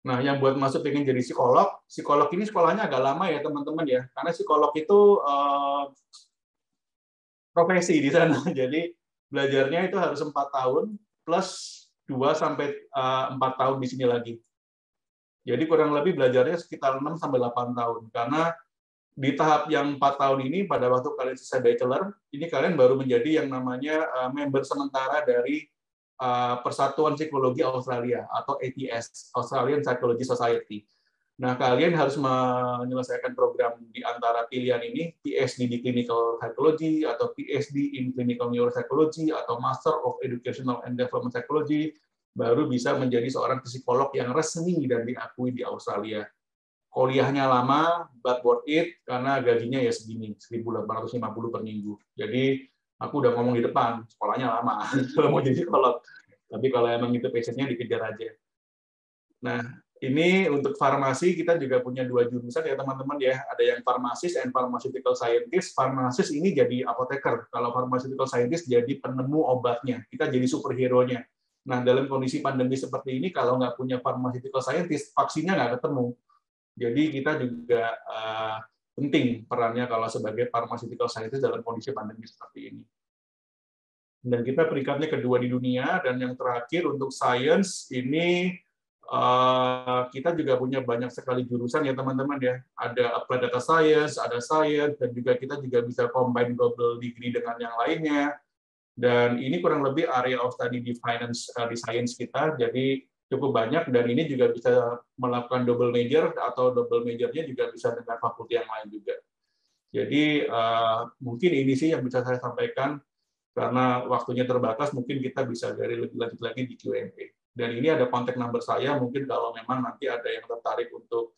Nah yang buat masuk pengen jadi psikolog ini sekolahnya agak lama ya teman-teman ya. Karena psikolog itu profesi di sana. Jadi belajarnya itu harus 4 tahun plus 2-4 tahun di sini lagi. Jadi kurang lebih belajarnya sekitar 6-8 tahun. Karena di tahap yang 4 tahun ini, pada waktu kalian selesai bachelor, ini kalian baru menjadi yang namanya member sementara dari Persatuan Psikologi Australia atau APS, Australian Psychology Society. Nah, kalian harus menyelesaikan program di antara pilihan ini, PhD di Clinical Psychology, atau PhD in Clinical Neuropsychology, atau Master of Educational and Development Psychology, baru bisa menjadi seorang psikolog yang resmi dan diakui di Australia. Kuliahnya lama, but worth it, karena gajinya ya segini, 1.850 per minggu. Jadi, aku udah ngomong di depan, sekolahnya lama, kalau mau jadi psikolog. Tapi kalau emang itu passionnya, dikejar aja. Nah, ini untuk farmasi kita juga punya 2 jurusan ya teman-teman ya. Ada yang farmasis and pharmaceutical scientist. Farmasis ini jadi apoteker. Kalau pharmaceutical scientist jadi penemu obatnya. Kita jadi superhero-nya. Nah, dalam kondisi pandemi seperti ini, kalau nggak punya pharmaceutical scientist, vaksinnya nggak ketemu. Jadi kita juga penting perannya kalau sebagai pharmaceutical scientist dalam kondisi pandemi seperti ini. Dan kita peringkatnya kedua di dunia. Dan yang terakhir untuk science ini kita juga punya banyak sekali jurusan ya teman-teman ya. Ada applied data science, ada science, dan juga kita juga bisa combine double degree dengan yang lainnya. Dan ini kurang lebih area of study di finance, di science kita, jadi cukup banyak. Dan ini juga bisa melakukan double major, atau double majornya juga bisa dengan fakulti yang lain juga. Jadi mungkin ini sih yang bisa saya sampaikan, karena waktunya terbatas, mungkin kita bisa gali lebih lanjut lagi di Q&A. Dan ini ada kontak number saya, mungkin kalau memang nanti ada yang tertarik untuk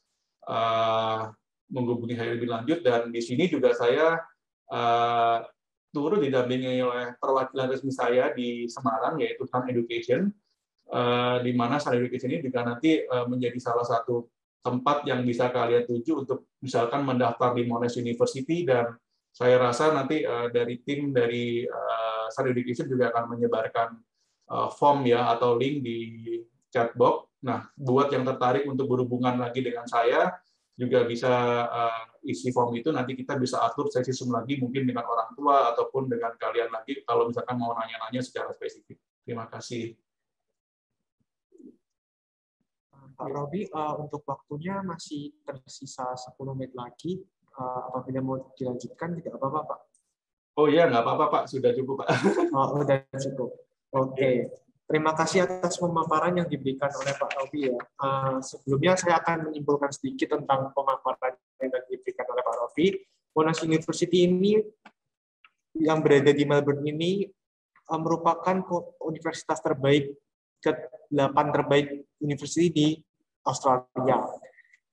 menghubungi saya lebih lanjut. Dan di sini juga saya turut didampingi oleh perwakilan resmi saya di Semarang, yaitu Sun Education, di mana Sun Education ini juga nanti menjadi salah satu tempat yang bisa kalian tuju untuk misalkan mendaftar di Monash University. Dan saya rasa nanti dari tim dari Sun Education juga akan menyebarkan form ya atau link di chat box. Nah, buat yang tertarik untuk berhubungan lagi dengan saya juga bisa isi form itu, nanti kita bisa atur sesi Zoom lagi mungkin dengan orang tua ataupun dengan kalian lagi kalau misalkan mau nanya-nanya secara spesifik. Terima kasih. Pak Robi, untuk waktunya masih tersisa 10 menit lagi. Apabila mau dilanjutkan tidak apa-apa, Pak. Oh iya, nggak apa-apa Pak, sudah cukup Pak. Oh, udah cukup. Oke, terima kasih atas pemaparan yang diberikan oleh Pak Robi ya. Sebelumnya saya akan menyimpulkan sedikit tentang pemaparan yang diberikan oleh Pak Robi. Monash University ini yang berada di Melbourne ini merupakan universitas terbaik ke-8 terbaik universitas di Australia.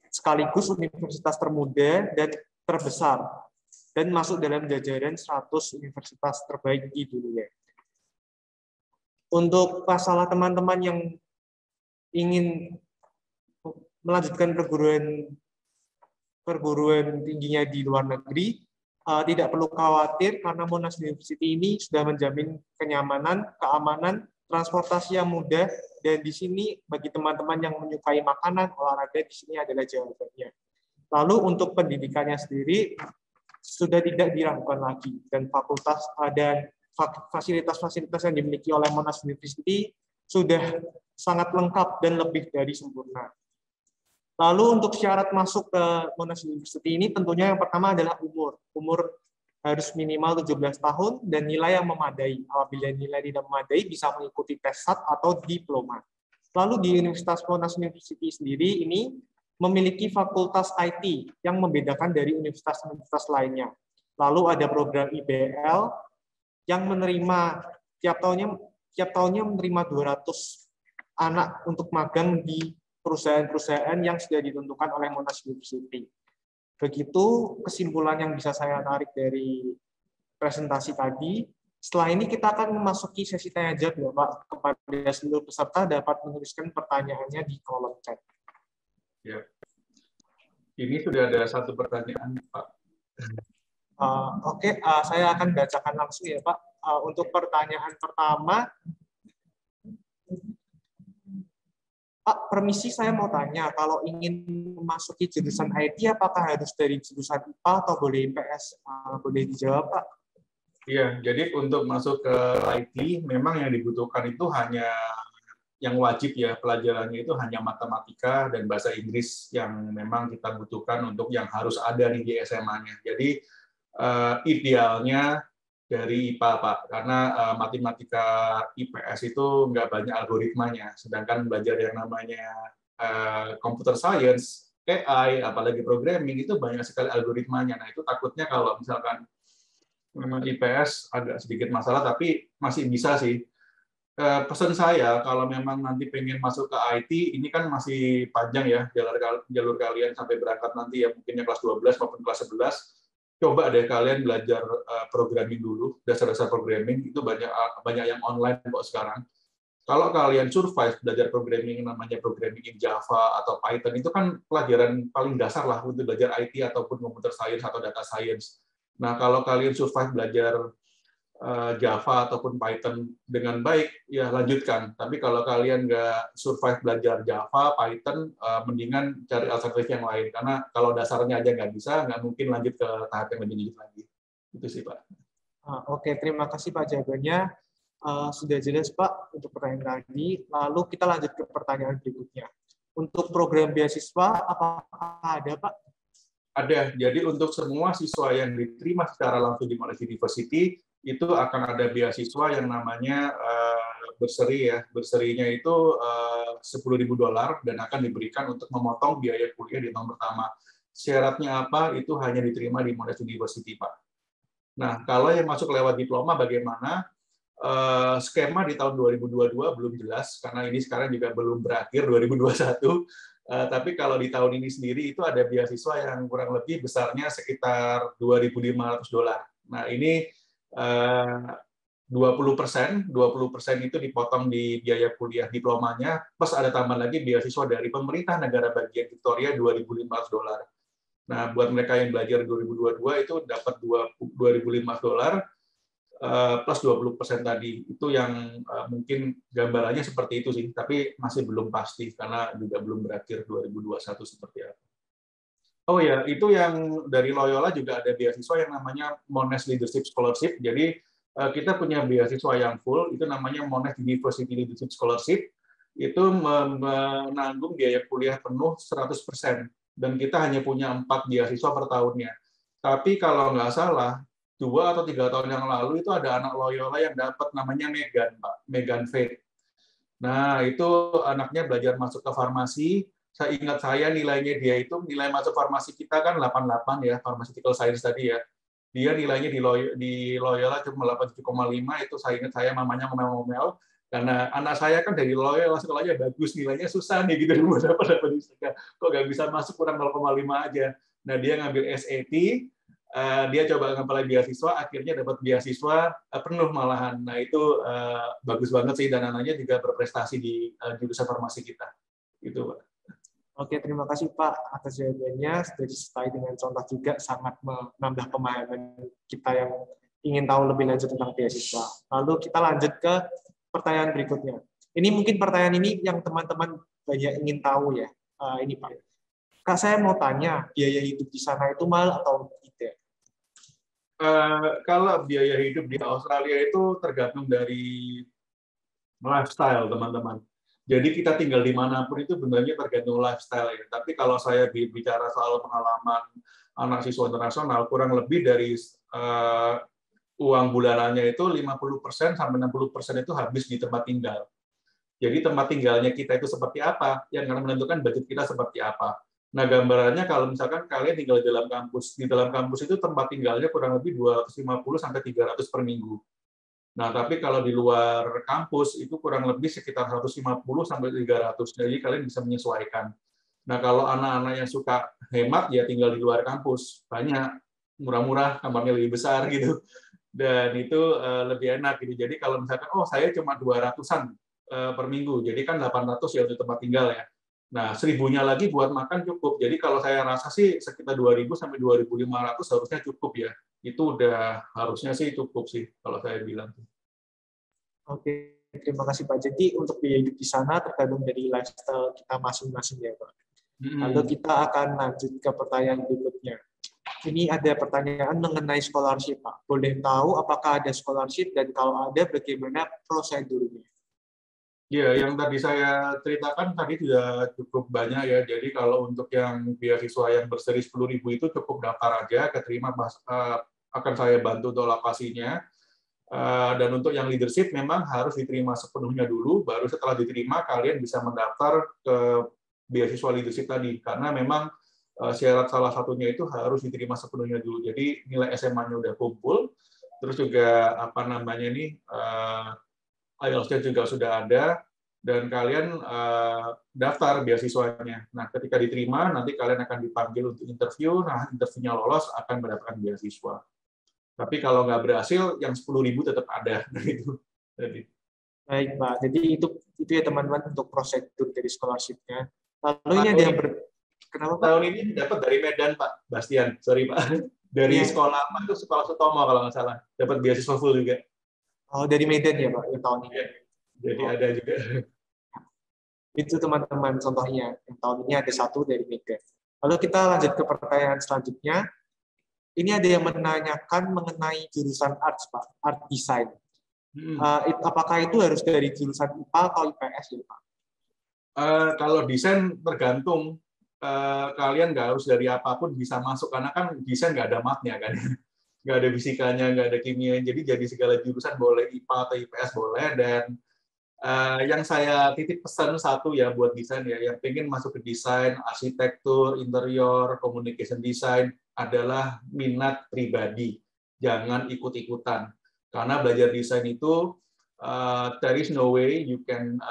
Sekaligus universitas termuda dan terbesar dan masuk dalam jajaran 100 universitas terbaik di dunia. Untuk masalah teman-teman yang ingin melanjutkan perguruan tingginya di luar negeri, tidak perlu khawatir karena Monash University ini sudah menjamin kenyamanan, keamanan, transportasi yang mudah, dan di sini bagi teman-teman yang menyukai makanan, olahraga di sini adalah jawabannya. Lalu untuk pendidikannya sendiri sudah tidak diragukan lagi, dan fakultas dan fasilitas-fasilitas yang dimiliki oleh Monash University sudah sangat lengkap dan lebih dari sempurna. Lalu untuk syarat masuk ke Monash University ini tentunya yang pertama adalah umur. Umur harus minimal 17 tahun dan nilai yang memadai. Apabila nilai tidak memadai bisa mengikuti tes SAT atau diploma. Lalu di Universitas Monash University sendiri ini memiliki fakultas IT yang membedakan dari universitas-universitas lainnya. Lalu ada program IBL yang menerima tiap tahunnya menerima 200 anak untuk magang di perusahaan-perusahaan yang sudah ditentukan oleh Monash University. Begitu kesimpulan yang bisa saya tarik dari presentasi tadi. Setelah ini kita akan memasuki sesi tanya jawab ya Pak, kepada seluruh peserta dapat menuliskan pertanyaannya di kolom chat. Ya. Ini sudah ada satu pertanyaan, Pak. Oke, saya akan bacakan langsung ya Pak. Untuk pertanyaan pertama, Pak, permisi saya mau tanya, kalau ingin memasuki jurusan IT, apakah harus dari jurusan IPA atau boleh IPS? Boleh dijawab, Pak? Iya, jadi untuk masuk ke IT, memang yang dibutuhkan itu hanya, yang wajib ya, pelajarannya itu hanya matematika dan bahasa Inggris yang memang kita butuhkan untuk yang harus ada di SMA-nya. Jadi, idealnya dari IPA, Pak, karena matematika IPS itu nggak banyak algoritmanya, sedangkan belajar yang namanya computer science, AI, apalagi programming, itu banyak sekali algoritmanya. Nah, itu takutnya kalau misalkan IPS agak sedikit masalah, tapi masih bisa sih. Pesan saya, kalau memang nanti pengen masuk ke IT, ini kan masih panjang ya, jalur kalian sampai berangkat nanti ya, mungkinnya kelas 12 maupun kelas 11, coba deh kalian belajar programming dulu, dasar-dasar programming, itu banyak yang online kok sekarang. Kalau kalian survive belajar programming, namanya programming in Java atau Python, itu kan pelajaran paling dasar lah untuk belajar IT ataupun computer science atau data science. Nah, kalau kalian survive belajar Java ataupun Python dengan baik, ya lanjutkan. Tapi kalau kalian nggak survive belajar Java, Python, mendingan cari alternatif yang lain. Karena kalau dasarnya aja nggak bisa, nggak mungkin lanjut ke tahap yang lebih lanjut lagi. Itu sih, Pak. Oke, terima kasih Pak jawabannya. Sudah jelas Pak untuk pertanyaan tadi. Lalu kita lanjut ke pertanyaan berikutnya. Untuk program beasiswa, apakah ada Pak? Ada. Jadi untuk semua siswa yang diterima secara langsung di Monash University, itu akan ada beasiswa yang namanya bursary ya. Bursary-nya itu $10.000 dan akan diberikan untuk memotong biaya kuliah di tahun pertama. Syaratnya apa? Itu hanya diterima di Monash University, Pak. Nah, kalau yang masuk lewat diploma bagaimana? Skema di tahun 2022 belum jelas, karena ini sekarang juga belum berakhir 2021. Tapi kalau di tahun ini sendiri itu ada beasiswa yang kurang lebih besarnya sekitar $2.500. Nah, ini 20% itu dipotong di biaya kuliah diplomanya, plus ada tambahan lagi beasiswa dari pemerintah negara bagian Victoria $2.500. Nah, buat mereka yang belajar 2022 itu dapat $2.500 plus 20% tadi. Itu yang mungkin gambarannya seperti itu sih, tapi masih belum pasti karena juga belum berakhir 2021 seperti apa. Oh ya, itu yang dari Loyola juga ada beasiswa yang namanya Monash Leadership Scholarship. Jadi kita punya beasiswa yang full, itu namanya Monash University Leadership Scholarship. Itu menanggung biaya kuliah penuh 100%. Dan kita hanya punya 4 beasiswa per tahunnya. Tapi kalau nggak salah, 2 atau 3 tahun yang lalu itu ada anak Loyola yang dapat namanya Megan, Pak. Megan Faith. Nah, itu anaknya belajar masuk ke farmasi. Saya ingat nilainya dia itu, nilai masuk farmasi kita kan 88 ya, pharmaceutical science tadi ya. Dia nilainya di Loyola cuma 87,5, itu saya ingat mamanya ngomel-ngomel, karena anak saya kan dari Loyola sekolahnya bagus, nilainya susah nih gitu, dapat kok nggak bisa masuk kurang 0,5 aja. Nah, dia ngambil SAT, dia coba ngambil beasiswa, akhirnya dapat beasiswa penuh malahan. Nah, itu bagus banget sih, dan anaknya juga berprestasi di jurusan farmasi kita. Itu, Pak. Oke, terima kasih Pak atas jawabannya. Sudah disertai dengan contoh juga sangat menambah pemahaman kita yang ingin tahu lebih lanjut tentang beasiswa. Lalu kita lanjut ke pertanyaan berikutnya. Ini mungkin pertanyaan ini yang teman-teman banyak ingin tahu ya. Ini Pak. Kak, saya mau tanya, biaya hidup di sana itu mahal atau tidak? Kalau biaya hidup di Australia itu tergantung dari lifestyle, teman-teman. Jadi kita tinggal dimanapun itu sebenarnya tergantung lifestyle ya. Tapi kalau saya bicara soal pengalaman anak siswa internasional, kurang lebih dari uang bulanannya itu 50% sampai 60% itu habis di tempat tinggal. Jadi tempat tinggalnya kita itu seperti apa, yang akan menentukan budget kita seperti apa. Nah, gambarannya kalau misalkan kalian tinggal di dalam kampus itu tempat tinggalnya kurang lebih 250 sampai 300 per minggu. Nah, tapi kalau di luar kampus itu kurang lebih sekitar 150 sampai 300. Jadi kalian bisa menyesuaikan. Nah, kalau anak-anak yang suka hemat ya tinggal di luar kampus. Banyak murah-murah, kamarnya lebih besar gitu. Dan itu lebih enak gitu. Jadi kalau misalkan saya cuma 200-an per minggu. Jadi kan 800 ya untuk tempat tinggal ya. Nah, 1000-nya lagi buat makan cukup. Jadi kalau saya rasa sih sekitar 2000 sampai 2500 harusnya cukup ya. Itu udah harusnya sih cukup sih kalau saya bilang. Oke, terima kasih Pak. Jadi untuk biaya hidup di sana tergantung dari lifestyle kita masing-masing ya Pak. Lalu kita akan lanjut ke pertanyaan berikutnya. Ini ada pertanyaan mengenai scholarship Pak. Boleh tahu apakah ada scholarship dan kalau ada bagaimana prosedurnya? Ya, yang tadi saya ceritakan tadi sudah cukup banyak ya. Jadi kalau untuk yang beasiswa yang berseri 10.000 itu cukup daftar aja, keterima akan saya bantu untuk lokasinya. Dan untuk yang leadership memang harus diterima sepenuhnya dulu, baru setelah diterima kalian bisa mendaftar ke beasiswa leadership tadi. Karena memang syarat salah satunya itu harus diterima sepenuhnya dulu. Jadi nilai SMA-nya udah kumpul, terus juga IELTS-nya juga sudah ada, dan kalian daftar beasiswanya. Nah, ketika diterima, nanti kalian akan dipanggil untuk interview. Nah, interviewnya lolos, akan mendapatkan beasiswa. Tapi kalau nggak berhasil, yang 10.000 tetap ada. Baik, Pak. Jadi itu ya teman-teman untuk prosedur dari scholarship-nya. Lalu ini ada yang kenapa Pak? Tahun ini dapat dari Medan, Pak Bastian. Sorry, Pak. Dari sekolah apa itu, sekolah Sutomo kalau nggak salah. Dapat beasiswa full juga. Oh, dari Medan ya Pak, yang tahun ini. Ya, jadi ada juga. Itu teman-teman contohnya. Yang tahun ini ada satu dari Medan. Lalu kita lanjut ke pertanyaan selanjutnya. Ini ada yang menanyakan mengenai jurusan arts, Pak, art design. Apakah itu harus dari jurusan IPA atau IPS ya, Pak? Kalau desain tergantung. Kalian nggak harus dari apapun bisa masuk, karena kan desain nggak ada matnya kan. Nggak ada fisikanya, nggak ada kimia, jadi segala jurusan boleh, IPA atau IPS boleh. Dan yang saya titip pesan satu ya buat desain ya, yang pengen masuk ke desain, arsitektur, interior, communication design adalah minat pribadi, jangan ikut-ikutan. Karena belajar desain itu there is no way you can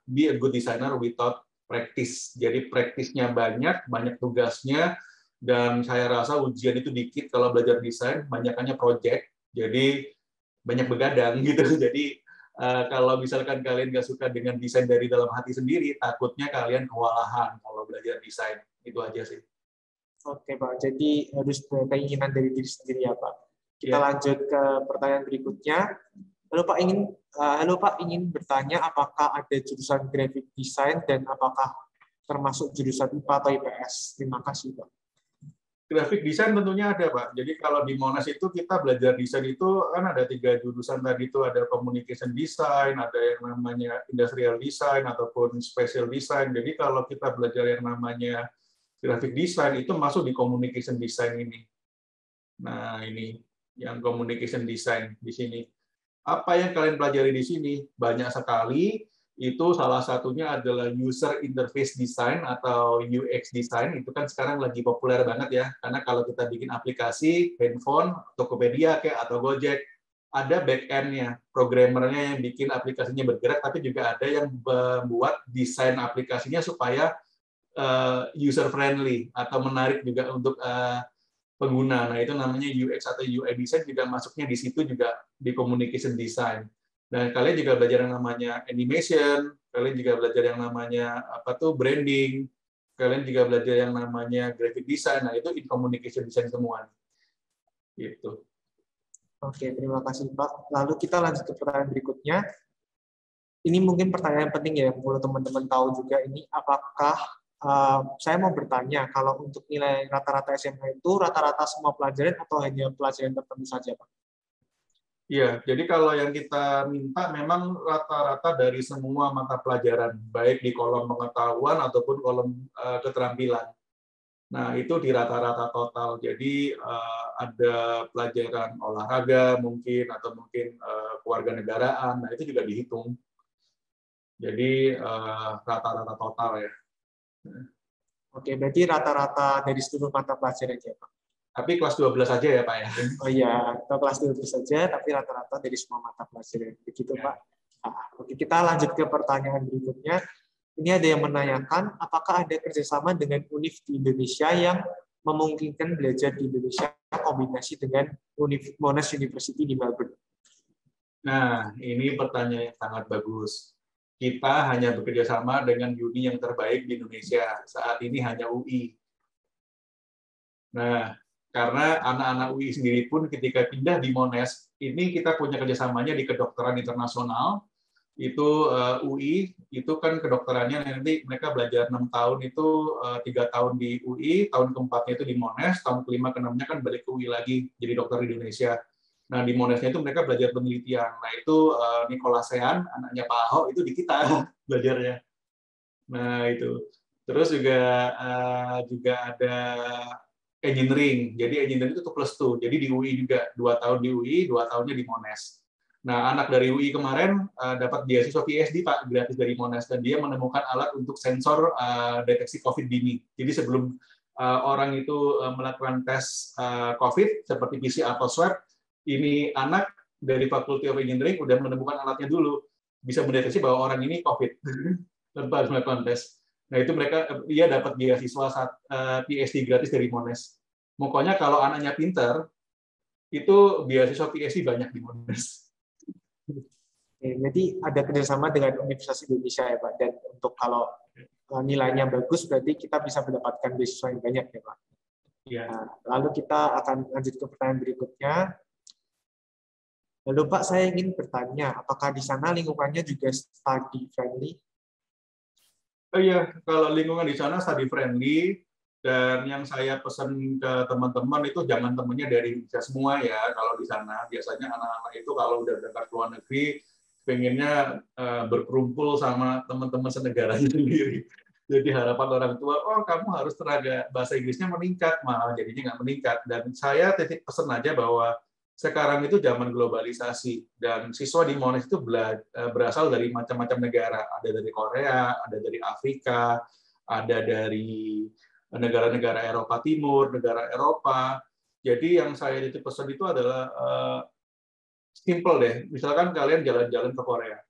be a good designer without practice. Jadi praktisnya banyak tugasnya. Dan saya rasa ujian itu dikit kalau belajar desain, banyakannya project, jadi banyak begadang gitu. Jadi kalau misalkan kalian nggak suka dengan desain dari dalam hati sendiri, takutnya kalian kewalahan kalau belajar desain. Itu aja sih. Oke Pak, jadi harus keinginan dari diri sendiri ya Pak. Kita lanjut ke pertanyaan berikutnya. Halo Pak, ingin bertanya apakah ada jurusan graphic design dan apakah termasuk jurusan IPA atau IPS? Terima kasih Pak. Graphic design tentunya ada, Pak. Jadi kalau di Monash itu kita belajar desain itu kan ada 3 jurusan tadi itu, ada communication design, ada yang namanya industrial design ataupun special design. Jadi kalau kita belajar yang namanya graphic design itu masuk di communication design ini. Nah, ini yang communication design di sini. Apa yang kalian pelajari di sini? Banyak sekali. Itu salah satunya adalah user interface design atau UX design. Itu kan sekarang lagi populer banget ya, karena kalau kita bikin aplikasi handphone, Tokopedia kayak atau Gojek, ada back-end-nya, programmernya yang bikin aplikasinya bergerak, tapi juga ada yang membuat desain aplikasinya supaya user friendly atau menarik juga untuk pengguna. Nah, itu namanya UX atau UI design, juga masuknya di situ, juga di communication design. Dan kalian juga belajar yang namanya animation, kalian juga belajar yang namanya branding, kalian juga belajar yang namanya graphic design. Nah, itu in communication design semua. Gitu. Oke, terima kasih Pak. Lalu kita lanjut ke pertanyaan berikutnya. Ini mungkin pertanyaan penting ya, perlu teman-teman tahu juga ini, apakah saya mau bertanya, kalau untuk nilai rata-rata SMA itu rata-rata semua pelajaran atau hanya pelajaran tertentu saja, Pak? Iya, jadi kalau yang kita minta memang rata-rata dari semua mata pelajaran, baik di kolom pengetahuan ataupun kolom keterampilan. Nah, itu di rata-rata total. Jadi ada pelajaran olahraga mungkin, atau mungkin kewarganegaraan, nah itu juga dihitung. Jadi rata-rata total ya. Oke, berarti rata-rata dari seluruh mata pelajaran ya, Pak? Tapi kelas 12 saja ya, Pak ya. Oh iya, atau kelas 12 saja, tapi rata-rata dari semua mata pelajaran. Begitu, Ya. Pak. Nah, oke, kita lanjut ke pertanyaan berikutnya. Ini ada yang menanyakan, apakah ada kerjasama dengan univ di Indonesia yang memungkinkan belajar di Indonesia kombinasi dengan Monash University di Melbourne? Nah, ini pertanyaan yang sangat bagus. Kita hanya bekerja sama dengan uni yang terbaik di Indonesia. Saat ini hanya UI. Nah, karena anak-anak UI sendiri pun ketika pindah di Monash, ini kita punya kerjasamanya di kedokteran internasional. Itu UI, itu kan kedokterannya nanti mereka belajar 6 tahun itu 3 tahun di UI, tahun keempatnya itu di Monash, tahun kelima keenamnya kan balik ke UI lagi, jadi dokter di Indonesia. Nah, di Monashnya itu mereka belajar penelitian. Nah, itu Nicholas Sean, anaknya Pak Ahok, itu di kita belajarnya. Nah, itu. Terus juga ada engineering. Jadi engineering itu plus 2. Jadi di UI juga 2 tahun di UI, 2 tahunnya di Monash. Nah, anak dari UI kemarin dapat beasiswa PhD Pak, gratis dari Monash, dan dia menemukan alat untuk sensor deteksi COVID dini. Jadi sebelum orang itu melakukan tes COVID seperti PCR atau swab, ini anak dari Faculty of Engineering udah menemukan alatnya dulu, bisa mendeteksi bahwa orang ini COVID tanpa harus melakukan tes. Nah, itu dia dapat beasiswa PhD gratis dari Monash. Pokoknya kalau anaknya pintar, itu beasiswa PhD banyak di Monash. Jadi ada kerjasama dengan Universitas Indonesia ya Pak, dan untuk kalau nilainya bagus berarti kita bisa mendapatkan beasiswa yang banyak ya Pak. Ya. Nah, lalu kita akan lanjut ke pertanyaan berikutnya. Lalu Pak, saya ingin bertanya, apakah di sana lingkungannya juga study friendly? Oh iya, kalau lingkungan di sana study friendly, dan yang saya pesan ke teman-teman itu jangan temennya dari Indonesia semua ya. Kalau di sana biasanya anak-anak itu kalau udah berangkat ke luar negeri pengennya berkumpul sama teman-teman senegaranya sendiri. Jadi harapan orang tua, oh kamu harus tenaga bahasa Inggrisnya meningkat, malah jadinya nggak meningkat. Dan saya titip pesan aja bahwa sekarang itu zaman globalisasi, dan siswa di Monash itu berasal dari macam-macam negara. Ada dari Korea, ada dari Afrika, ada dari negara-negara Eropa Timur, negara Eropa. Jadi yang saya titip pesan itu adalah simple deh. Misalkan kalian jalan-jalan ke Korea,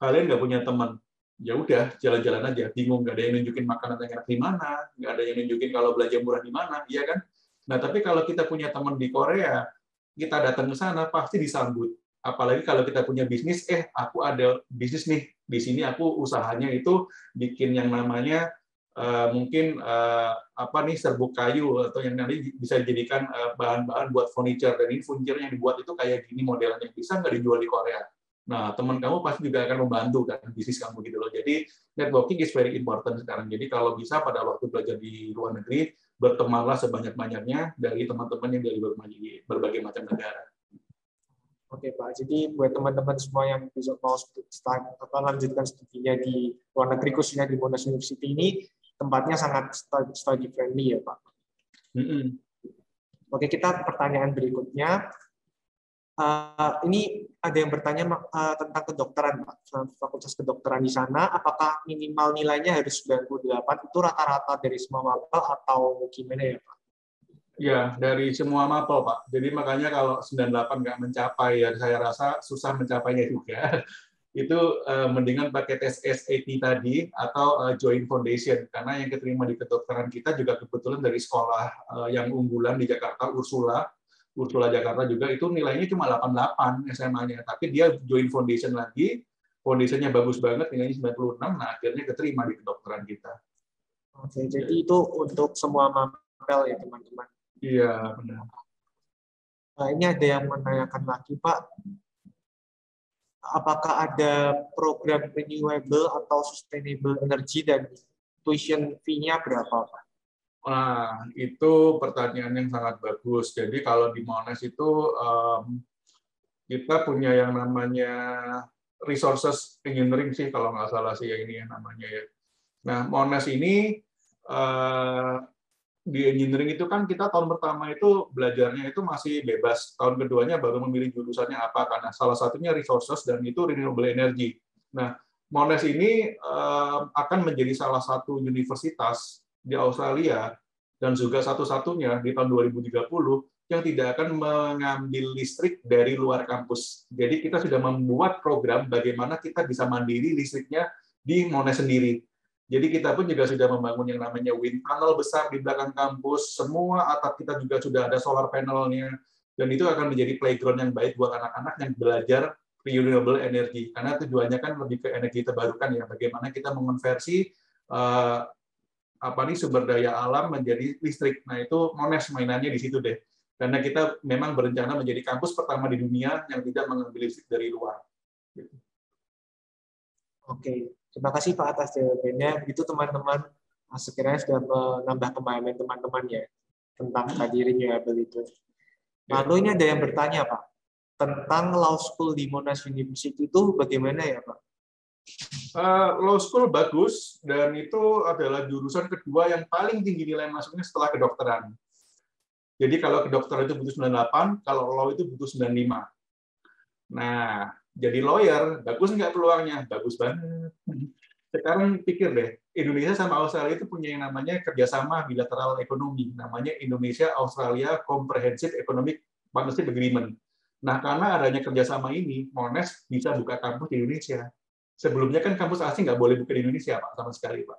kalian nggak punya teman, ya udah jalan-jalan aja. Bingung, nggak ada yang nunjukin makanan yang enak di mana, nggak ada yang nunjukin kalau belanja murah di mana, iya kan? Nah, tapi kalau kita punya teman di Korea, kita datang ke sana pasti disambut. Apalagi kalau kita punya bisnis, aku ada bisnis nih di sini, aku usahanya itu bikin yang namanya mungkin serbuk kayu atau yang nanti bisa dijadikan bahan-bahan buat furniture, dan ini furniture yang dibuat itu kayak gini modelnya, bisa nggak dijual di Korea. Nah, teman kamu pasti juga akan membantu kan bisnis kamu gitu loh. Jadi networking is very important sekarang. Jadi kalau bisa pada waktu belajar di luar negeri, bertemanlah sebanyak-banyaknya dari teman-teman yang dari berbagai macam negara. Oke Pak, jadi buat teman-teman semua yang bisa mau lanjutkan studinya di luar negeri, khususnya di Monash University ini, tempatnya sangat study friendly ya Pak. Oke, kita pertanyaan berikutnya. Ini ada yang bertanya tentang kedokteran Pak, Fakultas Kedokteran di sana, apakah minimal nilainya harus 98, itu rata-rata dari semua mapel atau gimana ya Pak? Ya, dari semua mapel Pak. Jadi makanya kalau 98 nggak mencapai, ya saya rasa susah mencapainya juga. Itu mendingan pakai tes SAT tadi atau Joint Foundation, karena yang keterima di kedokteran kita juga kebetulan dari sekolah yang unggulan di Jakarta, Ursula Jakarta juga, itu nilainya cuma 88 SMA-nya, tapi dia Joint Foundation lagi, foundationnya bagus banget, nilainya 96, nah akhirnya keterima di kedokteran kita. Oke, jadi itu untuk semua mapel ya teman-teman. Iya, benar. Nah, ini ada yang menanyakan lagi, Pak. Apakah ada program renewable atau sustainable energy dan tuition fee-nya berapa, Pak? Nah, itu pertanyaan yang sangat bagus. Jadi kalau di Monash itu kita punya yang namanya resources engineering sih, kalau nggak salah sih ya ini ya namanya ya. Nah, Monash ini di engineering itu kan kita tahun pertama itu belajarnya itu masih bebas. Tahun keduanya baru memilih jurusannya apa, karena salah satunya resources dan itu renewable energy. Nah, Monash ini akan menjadi salah satu universitas di Australia dan juga satu-satunya di tahun 2030 yang tidak akan mengambil listrik dari luar kampus. Jadi kita sudah membuat program bagaimana kita bisa mandiri listriknya di Monash sendiri. Jadi kita pun juga sudah membangun yang namanya wind tunnel besar di belakang kampus. Semua atap kita juga sudah ada solar panelnya. Dan itu akan menjadi playground yang baik buat anak-anak yang belajar renewable energy. Karena tujuannya kan lebih ke energi terbarukan ya. Bagaimana kita mengonversi sumber daya alam menjadi listrik. Nah itu Monash mainannya di situ deh. Karena kita memang berencana menjadi kampus pertama di dunia yang tidak mengambil listrik dari luar. Oke, terima kasih Pak atas jawabannya. Begitu teman-teman, sekiranya sudah menambah pemahaman teman-teman ya tentang tadi renewable itu. Lalu ini ada yang bertanya Pak, tentang law school di Monash University itu bagaimana ya Pak? Law school bagus, dan itu adalah jurusan kedua yang paling tinggi nilai masuknya setelah kedokteran. Jadi kalau kedokteran itu butuh 98, kalau law itu butuh 95. Nah, jadi lawyer, bagus nggak peluangnya? Bagus banget. Sekarang pikir deh, Indonesia sama Australia itu punya yang namanya kerjasama bilateral ekonomi, namanya Indonesia-Australia Comprehensive Economic Partnership Agreement. Nah, karena adanya kerjasama ini, Monash bisa buka kampus di Indonesia. Sebelumnya kan kampus asing nggak boleh buka di Indonesia, Pak, sama sekali, Pak.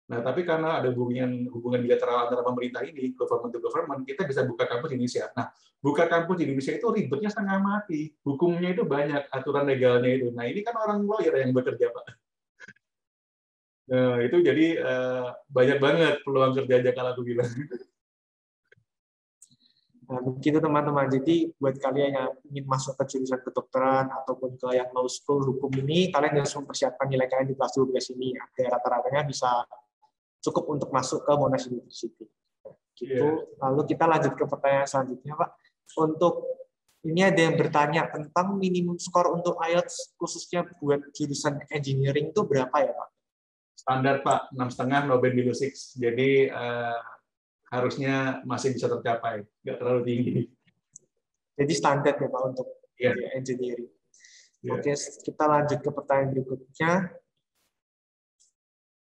Nah, tapi karena ada hubungan bilateral antara pemerintah ini, government to government, kita bisa buka kampus di Indonesia. Nah, buka kampus di Indonesia itu ribetnya setengah mati. Hukumnya itu banyak, aturan legalnya itu. Nah, ini kan orang lawyer yang bekerja, Pak. Nah, itu jadi banyak banget peluang kerjanya kalau aku bilang. Nah, begitu teman-teman. Jadi buat kalian yang ingin masuk ke jurusan kedokteran ataupun ke yang law school hukum ini, kalian harus mempersiapkan nilai kalian di kelas 12 ini agar rata-ratanya bisa cukup untuk masuk ke Monash University. Gitu. Yeah. Lalu kita lanjut ke pertanyaan selanjutnya, Pak. Untuk ini ada yang bertanya tentang minimum skor untuk IELTS khususnya buat jurusan engineering itu berapa ya, Pak? Standar, Pak, 6,5 no band below 6. Jadi harusnya masih bisa tercapai, nggak terlalu tinggi. Jadi standar ya, Pak, untuk engineering. Yeah. Oke, kita lanjut ke pertanyaan berikutnya.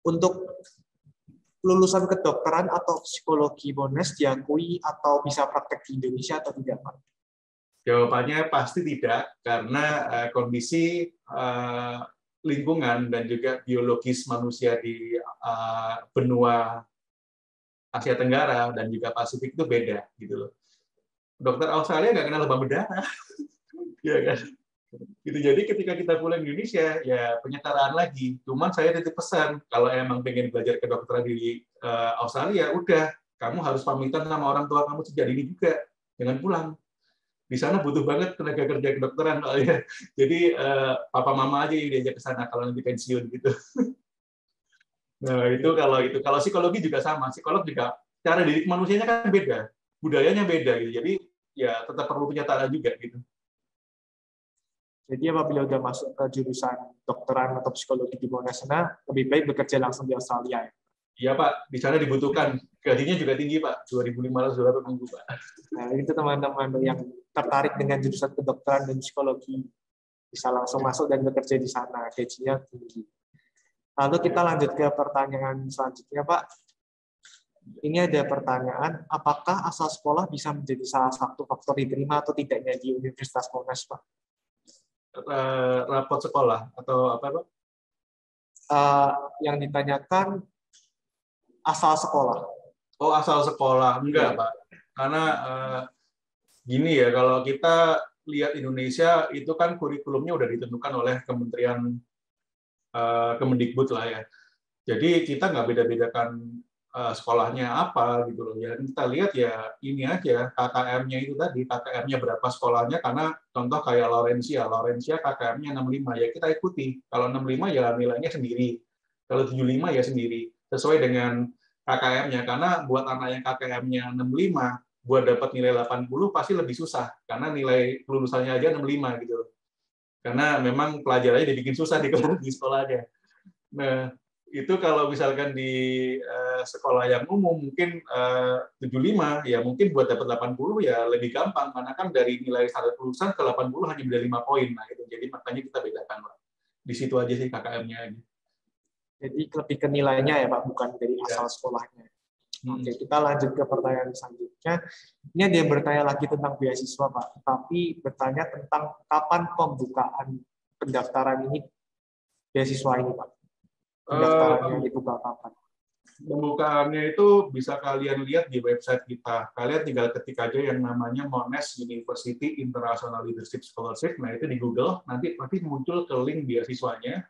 Untuk lulusan kedokteran atau psikologi Monash diakui atau bisa praktek di Indonesia atau tidak, Pak? Jawabannya pasti tidak, karena kondisi lingkungan dan juga biologis manusia di benua Asia Tenggara dan juga Pasifik itu beda, gitu loh. Dokter Australia nggak kenal lebam berdarah, ya kan? Gitu. Jadi ketika kita pulang di Indonesia, ya penyetaraan lagi. Cuman saya titip pesan, kalau emang pengen belajar kedokteran di Australia, udah, kamu harus pamitan sama orang tua kamu sejak dini juga, jangan pulang. Di sana butuh banget tenaga kerja kedokteran, ya. Jadi papa mama aja yang diajak ke sana kalau nanti pensiun gitu. Nah itu kalau psikologi juga sama, psikolog juga cara didik manusianya kan beda, budayanya beda gitu. Jadi ya tetap perlu penyetaraan juga gitu. Jadi apabila udah masuk ke jurusan dokteran atau psikologi di Monash sana, lebih baik bekerja langsung di Australia. Iya Pak, di sana dibutuhkan. Gajinya juga tinggi Pak, $2.500 per minggu Pak. Nah itu teman-teman yang tertarik dengan jurusan kedokteran dan psikologi bisa langsung masuk dan bekerja di sana, gajinya tinggi. Lalu kita lanjut ke pertanyaan selanjutnya Pak. Ini ada pertanyaan, apakah asal sekolah bisa menjadi salah satu faktor diterima atau tidaknya di Universitas Monash Pak? Rapot sekolah atau apa Pak? Yang ditanyakan asal sekolah. Oh asal sekolah, enggak Pak. Karena gini ya, kalau kita lihat Indonesia itu kan kurikulumnya udah ditentukan oleh Kementerian Kemendikbud lah ya. Jadi kita nggak beda-bedakan sekolahnya apa gitu loh. Ya kita lihat ya ini aja KKM-nya itu tadi, KKM-nya berapa sekolahnya, karena contoh kayak Laurencia KKM-nya 65 ya kita ikuti. Kalau 65 ya nilainya sendiri. Kalau 75 ya sendiri. Sesuai dengan KKM-nya, karena buat anak yang KKM-nya 65 buat dapat nilai 80 pasti lebih susah karena nilai kelulusannya aja 65 gitu loh. Karena memang pelajarannya dibikin susah di sekolahnya. Nah, itu kalau misalkan di sekolah yang umum mungkin 75 ya mungkin buat dapat 80 ya lebih gampang karena kan dari nilai standar kelulusan ke 80 hanya beda 5 poin. Nah, itu jadi makanya kita bedakan, Pak. Di situ aja sih KKM-nya aja. Jadi lebih ke nilainya ya Pak, bukan dari asal sekolahnya. Oke, kita lanjut ke pertanyaan selanjutnya. Ini ada yang bertanya lagi tentang beasiswa, Pak. Tapi bertanya tentang kapan pembukaan pendaftaran ini beasiswa ini, Pak. Pendaftarannya dibuka kapan? Pembukaannya itu bisa kalian lihat di website kita. Kalian tinggal ketik aja yang namanya Monash University International Leadership Scholarship. Nah, itu di Google. Nanti muncul ke link beasiswanya.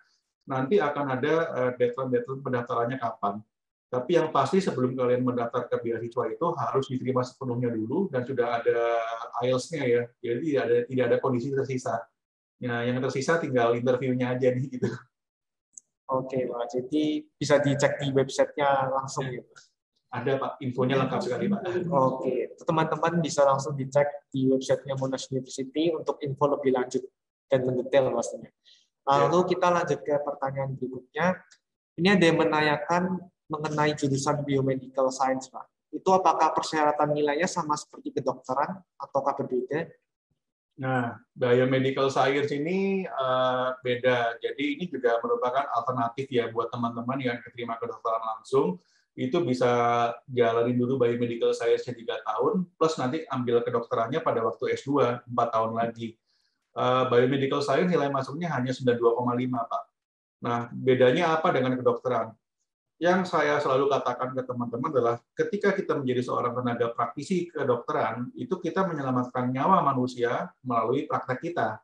Nanti akan ada deadline pendaftarannya kapan. Tapi yang pasti sebelum kalian mendaftar ke beasiswa itu harus diterima sepenuhnya dulu dan sudah ada IELTS-nya ya. Jadi tidak ada kondisi tersisa. Nah, yang tersisa tinggal interviewnya aja nih gitu. Oke, Pak. Jadi bisa dicek di websitenya langsung ya, Pak? Ada, Pak. Infonya lengkap sekali, Pak. Oke. Teman-teman bisa langsung dicek di websitenya Monash University untuk info lebih lanjut dan mendetail pastinya. Lalu kita lanjut ke pertanyaan berikutnya. Ini ada yang menanyakan mengenai jurusan Biomedical Science, Pak. Itu apakah persyaratan nilainya sama seperti kedokteran ataukah berbeda? Nah, Biomedical Science ini beda. Jadi ini juga merupakan alternatif ya buat teman-teman yang diterima kedokteran langsung. Itu bisa jalanin dulu Biomedical Science-nya 3 tahun, plus nanti ambil kedokterannya pada waktu S2, 4 tahun lagi. Biomedical Science nilai masuknya hanya 92,5, Pak. Nah, bedanya apa dengan kedokteran? Yang saya selalu katakan ke teman-teman adalah ketika kita menjadi seorang tenaga praktisi kedokteran, itu kita menyelamatkan nyawa manusia melalui praktek kita.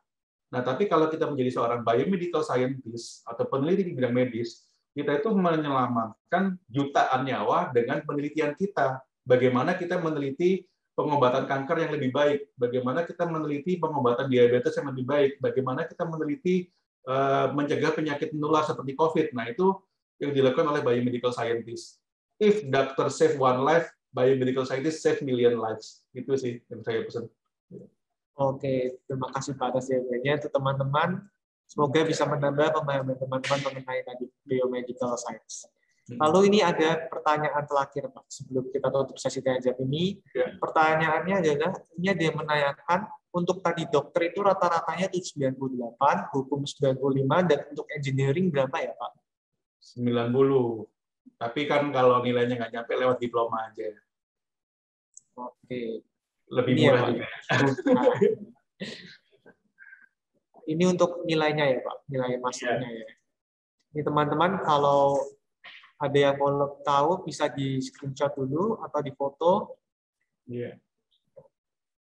Nah, tapi kalau kita menjadi seorang biomedical scientist atau peneliti di bidang medis, kita itu menyelamatkan jutaan nyawa dengan penelitian kita. Bagaimana kita meneliti pengobatan kanker yang lebih baik, bagaimana kita meneliti pengobatan diabetes yang lebih baik, bagaimana kita meneliti mencegah penyakit menular seperti COVID. Nah, itu yang dilakukan oleh biomedical scientist. If doctor save one life, biomedical scientist save million lives. Itu sih yang saya pesan. Oke, terima kasih Pak atas jawabannya. Itu teman-teman, semoga bisa menambah pemahaman teman-teman mengenai tadi biomedical science. Lalu ini ada pertanyaan terakhir Pak, sebelum kita tutup sesi tanya jawab ini. Pertanyaannya adalah, ini ada yang menanyakan, untuk tadi dokter itu rata-ratanya itu 98, hukum 95, dan untuk engineering berapa ya Pak? 90. Tapi kan kalau nilainya nggak nyampe lewat diploma aja. Oke. Lebih ini murah ya, juga. Ini untuk nilainya ya Pak, nilai masuknya ya. Ini teman-teman kalau ada yang mau tahu bisa di screenshot dulu atau di foto. Iya.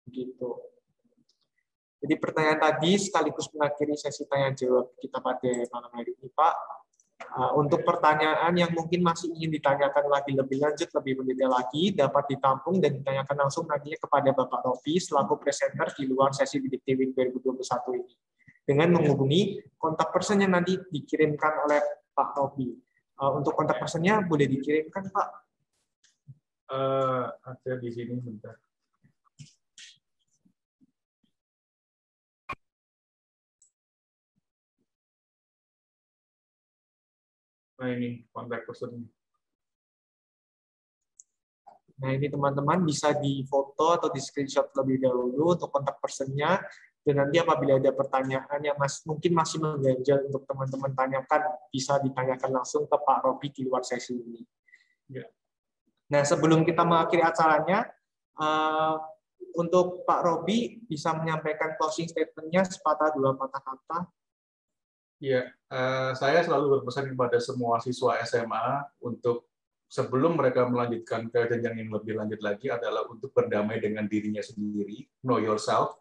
Gitu. Jadi pertanyaan tadi sekaligus mengakhiri sesi tanya jawab kita pada malam hari ini Pak. Untuk pertanyaan yang mungkin masih ingin ditanyakan lagi lebih lanjut, lebih mendetail lagi, dapat ditampung dan ditanyakan langsung nantinya kepada Bapak Robi selaku presenter di luar sesi Bidik TV 2021 ini. Dengan menghubungi kontak person yang nanti dikirimkan oleh Pak Robi. Untuk kontak personnya boleh dikirimkan Pak? Ada di sini bentar. Nah ini kontak person. Nah ini teman-teman bisa di foto atau di screenshot lebih dahulu untuk kontak personnya. Dan nanti apabila ada pertanyaan yang mungkin masih mengganjal untuk teman-teman tanyakan, bisa ditanyakan langsung ke Pak Robi di luar sesi ini. Ya. Nah sebelum kita mengakhiri acaranya, untuk Pak Robi bisa menyampaikan closing statement-nya sepatah dua patah kata. Ya, saya selalu berpesan kepada semua siswa SMA untuk sebelum mereka melanjutkan ke jenjang yang lebih lanjut lagi adalah untuk berdamai dengan dirinya sendiri, know yourself.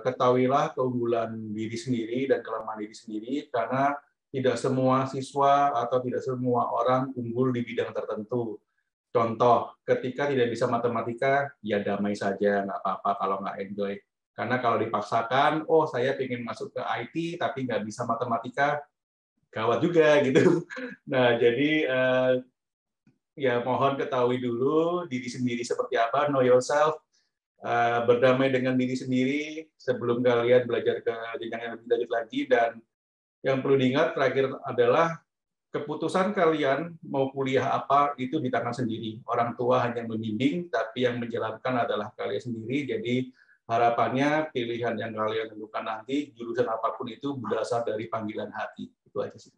Ketahuilah keunggulan diri sendiri dan kelemahan diri sendiri, karena tidak semua siswa atau tidak semua orang unggul di bidang tertentu. Contoh, ketika tidak bisa matematika, ya damai saja, nggak apa-apa kalau nggak enjoy. Karena kalau dipaksakan, oh saya ingin masuk ke IT tapi nggak bisa matematika, gawat juga gitu. Nah, jadi ya mohon ketahui dulu diri sendiri seperti apa, know yourself, berdamai dengan diri sendiri sebelum kalian belajar ke jenjang yang lebih lanjut lagi. Dan yang perlu diingat terakhir adalah keputusan kalian mau kuliah apa itu di tangan sendiri. Orang tua hanya membimbing, tapi yang menjalankan adalah kalian sendiri. Jadi harapannya pilihan yang kalian tentukan nanti, jurusan apapun itu berdasar dari panggilan hati. Itu aja sih.